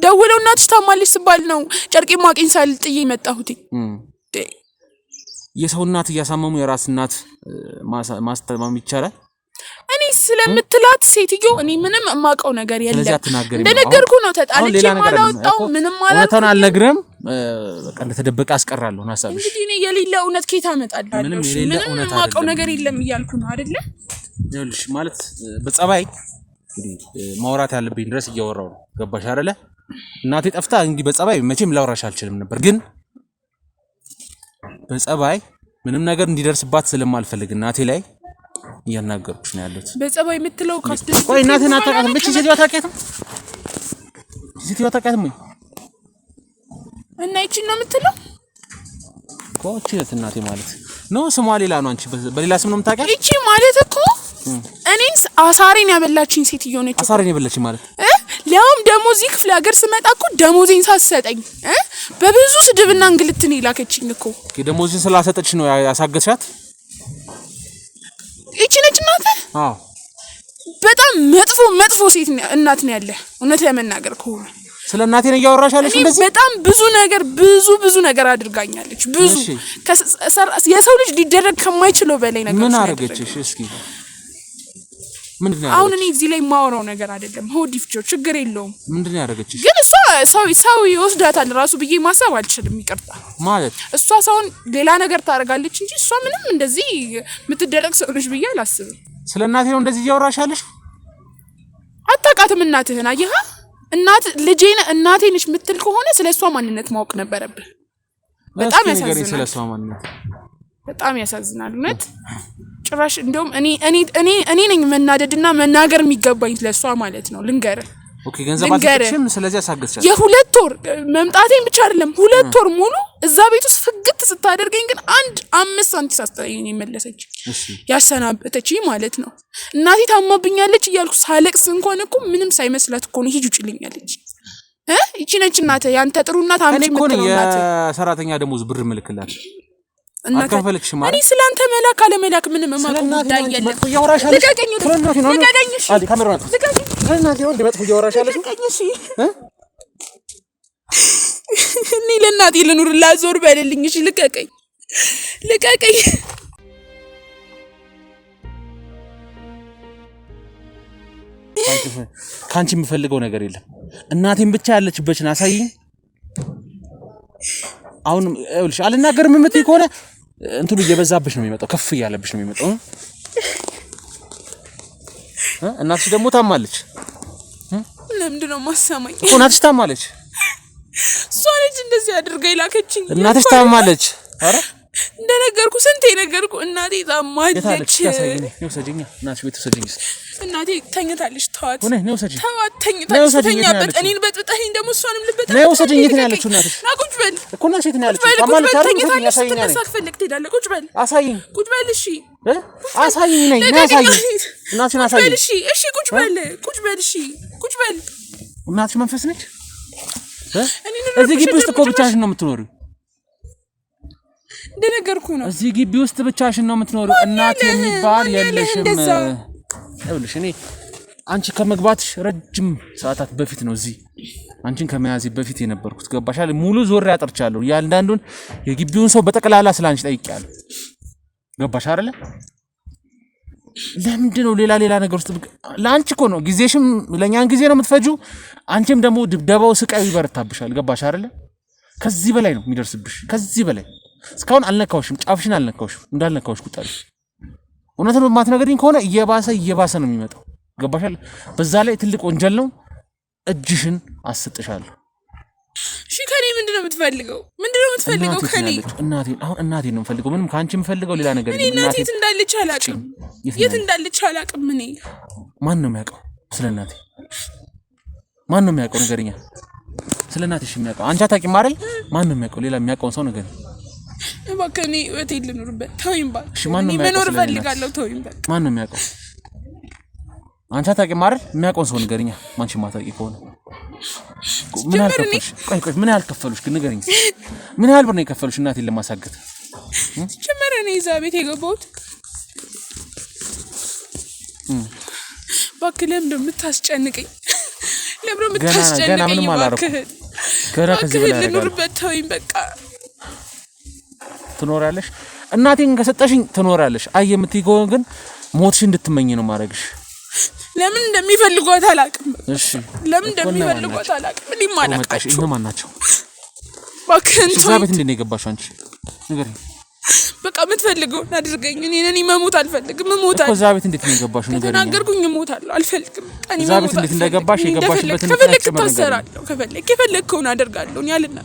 ደውለው እናትሽ ታማለች ስባል ነው ጨርቄ ማቄን ሳልጥዬ መጣሁት። የሰው እናት እያሳመሙ የራስ እናት ማስተማም ይቻላል? እኔ ስለምትላት ሴትዮ እኔ ምንም የማውቀው ነገር የለም። እንደነገርኩህ ነው። ተጣልቼ ማላወጣው ምንም ማለት ነው። አልነግርም። በቃ እንደተደበቀ አስቀራለሁ ሐሳብሽ። እንግዲህ እኔ የሌለ እውነት ከየት አመጣለሁ? ምንም የማውቀው ነገር የለም እያልኩ ነው አይደለ? ይኸውልሽ ማለት በጸባይ እንግዲህ ማውራት ያለብኝ ድረስ እያወራሁ ነው። ገባሽ አይደለ? እናቴ ጠፍታ እንግዲህ በጸባይ መቼም ላወራሽ አልችልም ነበር፣ ግን በጸባይ ምንም ነገር እንዲደርስባት ስለማልፈልግ እናቴ ላይ እያናገርኩሽ ነው ያለሁት። በጸባይ የምትለው ካስደስት ቆይ እናቴን አታውቃትም? ብቻ ሴትዮ አታውቃትም? ሴትዮ አታውቃትም እና ይቺን ነው የምትለው? ኮቺ እናቴ ማለት ነው። ስሟ ሌላ ነው። አንቺ በሌላ ስም ነው የምታውቂያት? ይቺ ማለት እኮ እኔን አሳሬን ያበላችኝ ሴትዮ ነች። አሳሬን ያበላችኝ ማለት ሊያውም ደሞዝ እዚህ ክፍለ ሀገር ስመጣ እኮ ደሞዜን ሳትሰጠኝ በብዙ ስድብና እንግልት ነው የላከችኝ እኮ። ደሞዝን ስላሰጠች ነው ያሳገስሻት? ይቺ ነች እናት? አዎ። በጣም መጥፎ ሴት እናት ነው ያለ። እውነት ለመናገር ከሆነ ስለ እናቴ ነው እያወራሽ ያለሽ? እንደዚህ በጣም ብዙ ነገር አድርጋኛለች። ብዙ የሰው ልጅ ሊደረግ ከማይችለው በላይ ነገር። ምን አደረገችሽ? እስኪ ምንድነው? አሁን እኔ እዚህ ላይ ማወራው ነገር አይደለም። ሆዲፍጆ ችግር የለውም። ምንድነው ያደረገችሽ? ግን እሷ ሰው ይወስዳታል ራሱ ብዬ ማሰብ አልችልም። ይቅርታ ማለት እሷ ሰውን ሌላ ነገር ታደርጋለች እንጂ እሷ ምንም እንደዚህ የምትደረግ ሰው ልጅ ብዬ አላስብም። ስለ እናቴ ነው እንደዚህ እያወራሽ ያለሽ? አታውቃትም እናትህን? አየህ እናት ልጄን እናቴ ነች የምትል ከሆነ ስለሷ ማንነት ማወቅ ነበረብህ። በጣም ያሳዝናል። በጣም ያሳዝናል እውነት። ጭራሽ እንደውም እኔ ነኝ መናደድና መናገር የሚገባኝ ለሷ ማለት ነው። ልንገርህ ኦኬ ገንዘብ አልተሽም ስለዚህ አሳገዝሻለሁ። የ2 ወር መምጣቴን ብቻ አይደለም 2 ወር ሙሉ እዛ ቤት ውስጥ ፍግት ስታደርገኝ ግን 5 ሳንቲም ሳስተኝ መለሰች። ያሰናበተችኝ ማለት ነው። እናቴ ታማብኛለች እያልኩ ሳለቅስ እንኳን እኮ ምንም ሳይመስላት እኮ ነው ሂጂ ውጭልኛለች። እቺ ነች እናት ያንተ ጥሩ እናት አምጪ ምትለው እናት የሰራተኛ ደሞዝ ብር ምልክላት እናት እኔ ስላንተ መላክ አለ መላክ ምንም ማቆም ጉዳይ የለም። ልቀቀኝ አዲ ካሜራውን ለናቴ ወንድ መጥፎ ያወራሻለሽ እኔ ለናቴ ልኑርላት ዞር በልልኝ። እሺ ልቀቀኝ። ካንቺ የምፈልገው ነገር የለም። እናቴን ብቻ ያለችበትን አሳይኝ። አሁን እልሽ አልናገርም የምትይ ከሆነ እንትሉ እየበዛብሽ ነው የሚመጣው፣ ከፍ እያለብሽ ነው የሚመጣው። እናትሽ ደግሞ ታማለች። ለምንድን ነው ማሰማኝ? እኮ እናትሽ ታማለች። እሷ ነች እንደዚህ አድርጋ ይላከችኝ። እናትሽ ታማለች። አረ እንደነገርኩ ስንቴ ነገርኩ። እናቴ ታማለች። ወሰጂኝ እናትሽ ቤት ወሰጂኝ። እናቴ ተኝታለች። ተዋት ተኛለች። ተኛበት። እኔን በጥብጠኝ ደግሞ እሷንም ልበጣ ነው። ወሰጂኝ የት ነው ያለችው እናትሽ? ቁጭ በል እኮ እናትሽ የት ነው ያለችው? ታማለች። አረ ተኛለች። ሳትፈልግ ትሄዳለህ። ቁጭ በል አሳይኝ። ቁጭ በል እሺ አሳይኝ ነኝ አሳይኝ። እናትሽን አሳይኝ። እሺ ቁጭ በል እሺ ቁጭ በል። እናትሽ መንፈስ ነች። እዚህ ግቢ ውስጥ እኮ ብቻሽን ነው የምትኖሪው። እንደነገርኩ ነው። እዚህ ግቢ ውስጥ ብቻሽን ነው የምትኖሪው። እናት የሚባል የለሽም። ይኸውልሽ እኔ አንቺ ከመግባትሽ ረጅም ሰዓታት በፊት ነው እዚህ አንቺን ከመያዝ በፊት የነበርኩት። ገባሻል? ሙሉ ዞር ያጠርቻለሁ። ያንዳንዱን የግቢውን ሰው በጠቅላላ ስላንቺ ጠይቄያለሁ። ገባሽ አይደለ? ለምንድን ነው ሌላ ነገር ውስጥ ለአንቺ እኮ ነው ጊዜሽም ለኛን ጊዜ ነው የምትፈጂው። አንቺም ደግሞ ድብደባው ስቃዩ ይበረታብሻል። ገባሽ አይደለ? ከዚህ በላይ ነው የሚደርስብሽ። ከዚህ በላይ እስካሁን አልነካውሽም፣ ጫፍሽን አልነካውሽም። እንዳልነካውሽ ቁጣሽ እውነቱን በማትነግሪኝ ከሆነ እየባሰ ነው የሚመጣው። ገባሻል? በዛ ላይ ትልቅ ወንጀል ነው። እጅሽን አስጥሻለሁ። እሺ ከኔ ምንድነው የምትፈልገው? ከኔ እናቴ ነው የምፈልገው። ምንም ካንቺ የምፈልገው ሌላ ነገር የለም። እናቴ የት እንዳለች አላውቅም። እኔ ማን ነው የሚያውቀው ስለ እናቴ? ማን ነው የሚያውቀው? ንገሪኛ። ስለ እናትሽ የሚያውቀው አንቺ አታውቂም አይደል? ማን ነው የሚያውቀው? ሌላ የሚያውቀው ሰው ነገር እባክህ እኔ እቴ ልኑርበት። ተወኝ እባክህ። እሺ ማን ነው የሚያውቀው? መኖር እፈልጋለሁ። ተወኝ በቃ። ማን ነው የሚያውቀው? አንቺ አታውቂም አይደል? የሚያውቀው ሰው ንገሪኛ። ማንቺ ማታውቂ ከሆነ ምን ያህል ከፈሉሽ? ቆይ ምን ያህል ከፈሉሽ ግን ንገሪኝ። ምን ያህል ብር ነው የከፈሉሽ እናቴን ለማሳገት? ጀመረ እኔ እዛ ቤት የገባሁት እባክህ። ለምን እንደምታስጨንቀኝ ገና ምንም አላረኩም። ገና ከዚህ በላይ ልኑርበት። ተወኝ በቃ። ትኖራለሽ። እናቴን ከሰጠሽኝ ትኖራለሽ። አይ የምትይ ከሆነ ግን ሞትሽ እንድትመኝ ነው ማድረግሽ። ለምን እንደሚፈልጓት አላውቅም። እሺ ለምን እንደሚፈልጓት አላውቅም። እኔ ማላውቃቸው እነማን ናቸው? እባክህ እዛ ቤት እንዴት ነው የገባሽው አንቺ? ንገሪኝ። በቃ የምትፈልገውን አድርገኝ። እኔ መሞት አልፈልግም። እሞታለሁ እኮ። እዛ ቤት እንዴት ነው የገባሽው? ንገሪኝ። ተናገርኩኝ። እሞታለሁ። አልፈልግም። እዛ ቤት እንዴት እንደገባሽ የገባሽበትን ከፈለክ ታሰራለሁ። ከፈለከውን አደርጋለሁ። ያልና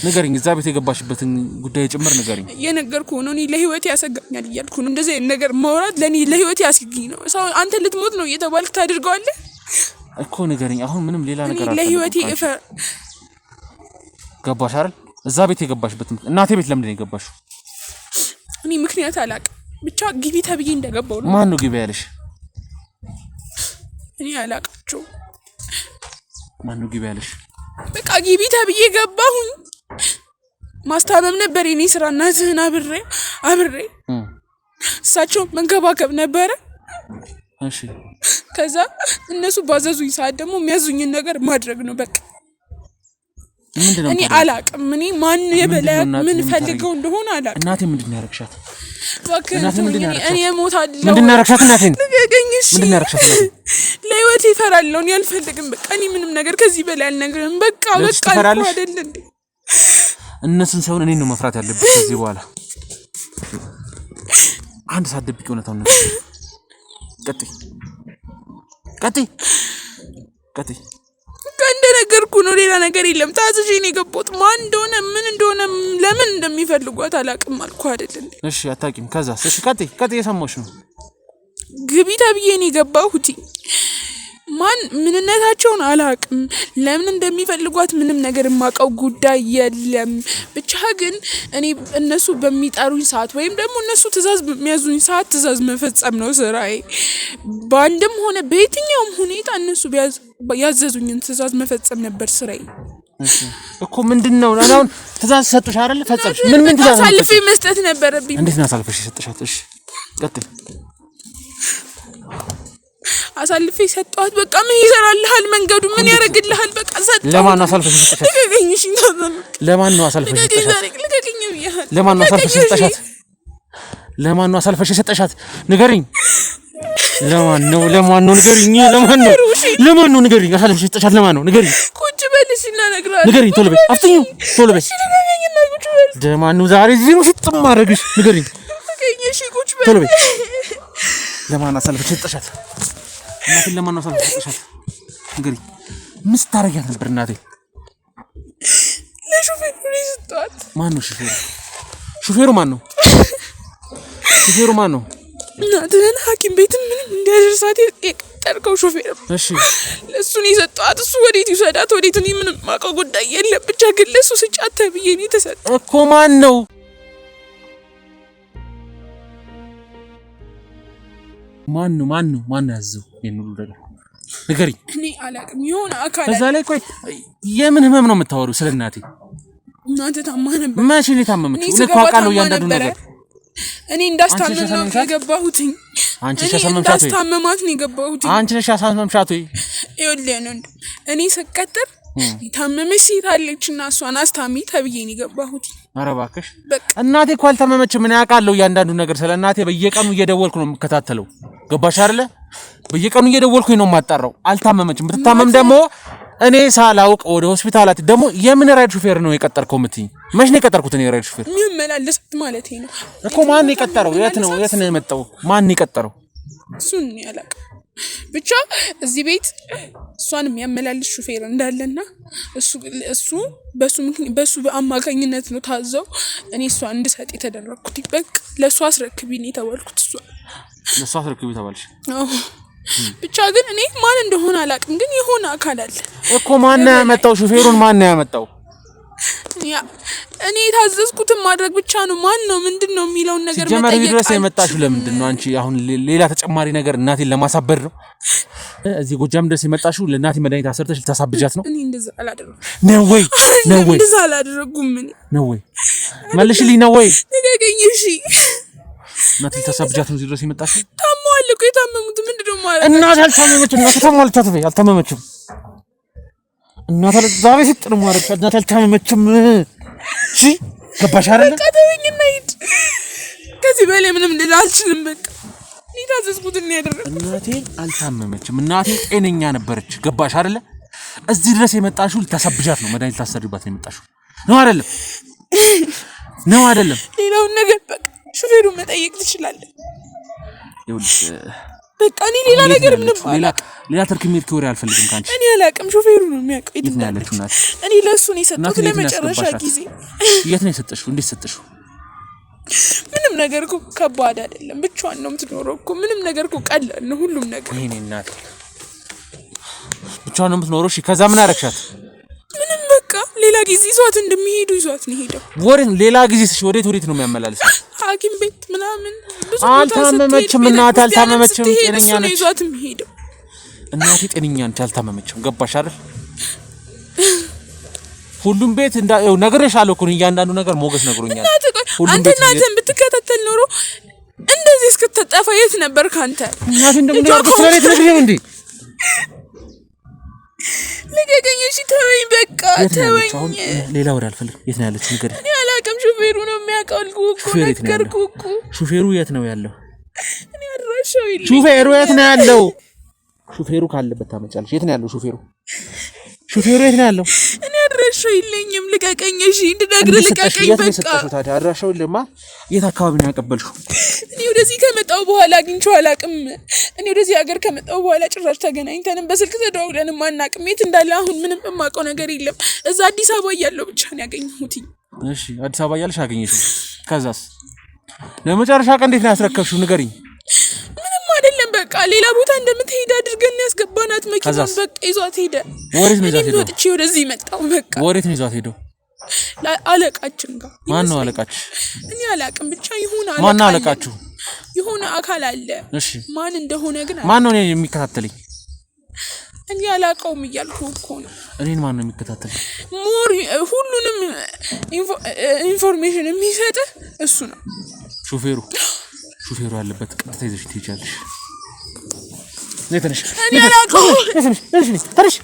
ንገሪኝ። እዛ ቤት የገባሽበትን ጉዳይ ጭምር ንገሪኝ። የነገርኩህ ነው። እኔ ለህይወቴ ያሰጋኛል እያልኩ ነው። እንደዚህ ነገር ማውራት ለኔ ለህይወቴ ያስገኝ ነው። ሰው አንተ ልትሞት ነው እየተባልክ ታድርገዋለህ እኮ። ንገሪኝ። አሁን ምንም ሌላ ነገር አለ ለህይወቴ ገባሽ አይደል? እዛ ቤት የገባሽበትን እናቴ ቤት ለምንድን ነው የገባሽው? እኔ ምክንያት አላውቅም። ብቻ ግቢ ተብዬ እንደገባው ነው። ማን ነው ግቢ ያለሽ? እኔ አላውቃቸውም። ማን ነው ግቢ ያለሽ? በቃ ግቢ ተብዬ ገባሁኝ። ማስታመም ነበር የኔ ስራ። እናትህን አብሬ እሳቸው መንከባከብ ነበረ። እሺ ከዛ እነሱ ባዘዙኝ ሰዓት ደግሞ የሚያዙኝን ነገር ማድረግ ነው በቃ። እኔ አላውቅም። እኔ ማን የበላይ ምን ፈልገው እንደሆነ አላውቅም። እናቴ ምንድን ነው ያረክሻት? እኔ እሞታለሁ። ምንድን ነው ያረክሻት? እናቴን ምንድን ነው ያረክሻት? ለህይወቴ እፈራለሁ። እኔ አልፈልግም። በቃ እኔ ምንም ነገር ከዚህ በላይ አልነግርህም። በቃ አይደል እንዴ? እነሱን ሳይሆን እኔን ነው መፍራት ያለብሽ ከዚህ በኋላ። አንድ ሰዓት ደብቂ እውነታውን ነው። ቀጥይ። እንደነገርኩ እኮ ነው ሌላ ነገር የለም ታዝዤ ነው የገባሁት ማን እንደሆነ ምን እንደሆነ ለምን እንደሚፈልጓት አላውቅም አልኩ አይደል እንዴ እሺ አታውቂም ከዛስ እሺ ቀጥ የሰማሁሽ ነው ግቢ ተብዬ ነው የገባሁት ማን ምንነታቸውን አላውቅም ለምን እንደሚፈልጓት ምንም ነገር የማውቀው ጉዳይ የለም ብቻ ግን እኔ እነሱ በሚጠሩኝ ሰዓት ወይም ደግሞ እነሱ ትእዛዝ በሚያዙኝ ሰዓት ትእዛዝ መፈጸም ነው ስራዬ ባንድም ሆነ በየትኛውም ሁኔታ እነሱ ያዘዙኝን ትእዛዝ መፈጸም ነበር ስራዬ እኮ ምንድነው አሁን ትእዛዝ ሰጡሽ አይደል ፈጸምሽ ምን ትእዛዝ አሳልፌ መስጠት ነበረብኝ እንዴት ነው አሳልፈሽ ሰጥሻት እሺ ቀጥል አሳልፌ ሰጣት በቃ ምን ይሰራልሃል መንገዱ ምን ያረግልሃል በቃ ሰጣት ለማን ነው አሳልፈሽ ሰጥሻት ለማን ነው አሳልፈሽ ሰጥሻት ለማን ነው አሳልፈሽ ሰጥሻት ለማን ነው አሳልፈሽ ሰጥሻት ንገሪኝ ለማን ነው ንገሪኝ ለማን ነው ንገሪኝ አሳልፈሽ ሰጥሻት ለማን ነው ንገሪኝ ቁጭ በልሽና ነግራለሁ ንገሪኝ ቶሎ በይ አፍጥኝ ቶሎ በይ ለማን ነው ዛሬ እዚህ ነው ፍጥም ማድረግሽ ንገሪኝ እሺ ቁጭ በል ቶሎ በይ ለማን አሳልፈሽ ሰጥሻት እናቴን ለማን ነው አሳልፈሽ ሰጥሻት ንገሪኝ ምን ስታረጊያት ነበር እናቴ ለሹፌሩ ነው ሰጣት ማን ነው ሹፌሩ ማን ነው እናትን ሐኪም ቤት ምንም እንዲያደርሳት የቀጠርከው ሹፌር እሺ ለሱ ነው ሰጣት እሱ ወዴት ይሰዳት ወዴት ነው ምንም ማቀው ጉዳይ የለም ብቻ ግን ለሱ ስጫት ተብዬ ነው ተሰጣ እኮ ማን ነው ያዘው የኑሉ ነገር ንገሪኝ እኔ አላቅም የሆነ አካል በዛ ላይ ቆይ የምን ህመም ነው የምታወሪው ስለ እናቴ ታማ ነበር መቼ ነው የታመመችው እኔ እኮ አውቃለሁ እያንዳንዱ ነገር እኔ እንዳስታመም ነው የገባሁት አንቺ ሸሰመምሻት እንዳስታመማት ነው የገባሁት አንቺ ነሽ ያሳመምሻት ወይ ይኸውልህ ነው እኔ ስቀጥር የታመመች ሴት አለችና እሷን አስታሚ ተብዬ ነው የገባሁት ኧረ እባክሽ እናቴ እኮ አልታመመችም እኔ አውቃለሁ እያንዳንዱ ነገር ስለ እናቴ በየቀኑ እየደወልኩ ነው የምከታተለው ገባሽ አይደለ በየቀኑ እየደወልኩኝ ነው የማጣራው አልታመመችም ብትታመም ደግሞ እኔ ሳላውቅ ወደ ሆስፒታላት ደግሞ የምን ራይድ ሹፌር ነው የቀጠርከው የምትይኝ መች ነው የቀጠርኩት እኔ ራይድ ሹፌር የሚመላለስት ማለት ነው እኮ ማን ነው የቀጠረው የት ነው የመጣው ማን ነው የቀጠረው እሱን ያላቀ ብቻ እዚህ ቤት እሷን የሚያመላልስ ሹፌር እንዳለና እሱ በሱ በአማካኝነት ነው ታዘው እኔ እሷን እንድሰጥ የተደረኩት በቃ ለሱ አስረክቢኝ የተባልኩት ለሱ አስረክቢ ተባልሽ ብቻ ግን እኔ ማን እንደሆነ አላቅም ግን የሆነ አካል አለ እኮ ማን ነው ያመጣው ሹፌሩን ማን ነው ያመጣው እኔ ታዘዝኩትን ማድረግ ብቻ ነው ማን ነው ምንድነው የሚለውን ነገር መጠየቅ ጀመር ድረስ የመጣሽው ለምንድን ነው አንቺ አሁን ሌላ ተጨማሪ ነገር እናቴን ለማሳበድ ነው እዚህ ጎጃም ድረስ የመጣሽው ለእናቴ መድኃኒት አሰርተሽ ልታሳብጃት ነው እኔ እንደዛ አላደረኩም ነው ወይ እንደዛ አላደረኩም ምን ነው ወይ መልሽልኝ ነው ወይ ነገኝ እሺ እናቴ ልታሳብጃት ነው ድረስ የመጣሽው ታሟል እኮ የታመሙት ምንድነው ማለት እናቴ አልታመመችም እናቴ ታሟልቻት አልታመመችም እናቴ ዛሬ ሲጥር ማረፍ እናቴ አልታመመችም እሺ ገባሽ አይደል በቃ ተወኝና ሂድ ከዚህ በላይ ምንም ልል አልችልም በቃ እኔ ታዘዝኩትን ነው ያደረኩት እናቴ አልታመመችም እናቴ ጤነኛ ነበረች ገባሽ አይደል እዚህ ድረስ የመጣሽው ልታሳብጃት ነው መድኃኒት ታሰርባት ነው የመጣሽው ነው አይደለም ሌላውን ነገር በቃ ሹፌሩን መጠየቅ ትችላለህ ይኸውልሽ በቃ እኔ ሌላ ነገር ምንም ሌላ ተርክሜት ከወሬ አልፈልግም ካንቺ እኔ አላቅም ሹፌሩ ነው የሚያውቀው የት ነው ያለችው እናት እኔ ለሱ ነው የሰጠሁት ለመጨረሻ ጊዜ የት ነው የሰጠሽው እንዴት ሰጠሽው ምንም ነገር እኮ ከባድ አይደለም ብቻዋን ነው የምትኖረው እኮ ምንም ነገር እኮ ቀላል ነው ሁሉም ነገር እኔ እናት ብቻዋን ነው የምትኖረው እሺ ከዛ ምን አረግሻት ምንም በቃ ሌላ ጊዜ ይዟት እንደሚሄዱ ይዟት ነው ሄደው ሌላ ጊዜ እሺ ወዴት ነው የሚያመላልሰው ሐኪም ቤት ምናምን ብዙ አልታመመችም እናቴ አልታመመችም ጤነኛ ነች ይዟት የሚሄደው እናቴ ጤነኛ ነች አልታመመችም ገባሽ አይደል ሁሉም ቤት እንዳው ነገርሻለሁ እኮ እያንዳንዱ ነገር ሞገስ ነግሮኛል አንተ እናንተን ብትከታተል ኖሮ እንደዚህ እስክትጠፋ የት ነበር ካንተ እናቴ እንደምንያርገው ስለሌት ነግሪኝ እንዴ ልቀቀኝ እሺ ተወኝ በቃ ተወኝ ሌላ ወሬ አልፈልግም የት ነው ያለችው ንገሪኝ እኔ አላውቅም ሹፌሩ ነው የሚያውቀው ነገርኩህ ሹፌሩ የት ነው ያለው እኔ አድራሻው የለኝም ሹፌሩ የት ነው ያለው ሹፌሩ ካለበት ታመጫለሽ የት ነው ያለው ሹፌሩ የት ነው ያለው እኔ አድራሻው አድራሻው የለኝም። ልቀቀኝ። እሺ እንድነግርህ ልቀቀኝ። በቃ ታዲያ አድራሻው ለማ የት አካባቢ ነው ያቀበልሽው? እኔ ወደዚህ ከመጣሁ በኋላ አግኝቼው አላውቅም። እኔ ወደዚህ ሀገር ከመጣሁ በኋላ ጭራሽ ተገናኝተንም በስልክ ተደዋውለንም አናውቅም። የት እንዳለ አሁን ምንም የማውቀው ነገር የለም። እዛ አዲስ አበባ እያለሁ ብቻ ነው ያገኘሁት። እሺ አዲስ አበባ እያለሽ አገኘሽው? ከዛስ ለመጨረሻ ቀን እንዴት ነው ያስረከብሽው? ንገሪኝ። ምንም አይደለም። በቃ ሌላ ቦታ እንደምትሄድ አድርገን ያስገባናት መኪናን በቃ ይዟት ሄደ። ወዴት ነው ይዟት ሄደው? ወጥቼ ወደዚህ መጣሁ። በቃ ወዴት ነው ይዟት ሄደው? አለቃችን ጋር። ማን ነው አለቃችሁ? እኔ አላውቅም። ብቻ ይሁን አለቃ። ማን ነው አለቃችሁ? ይሁን አካል አለ። እሺ ማን እንደሆነ ግን ማን ነው እኔን የሚከታተለኝ? እኔ አላውቀውም እያልኩ እኮ ነው። እኔን ማን ነው የሚከታተለኝ? ሁሉንም ኢንፎርሜሽን የሚሰጥህ እሱ ነው። ሹፌሩ ያለበት ቀጥታ ይዘሽ ትሄጃለሽ። ነይ ተነሽ። እኔ አላውቀውም። ተነሽ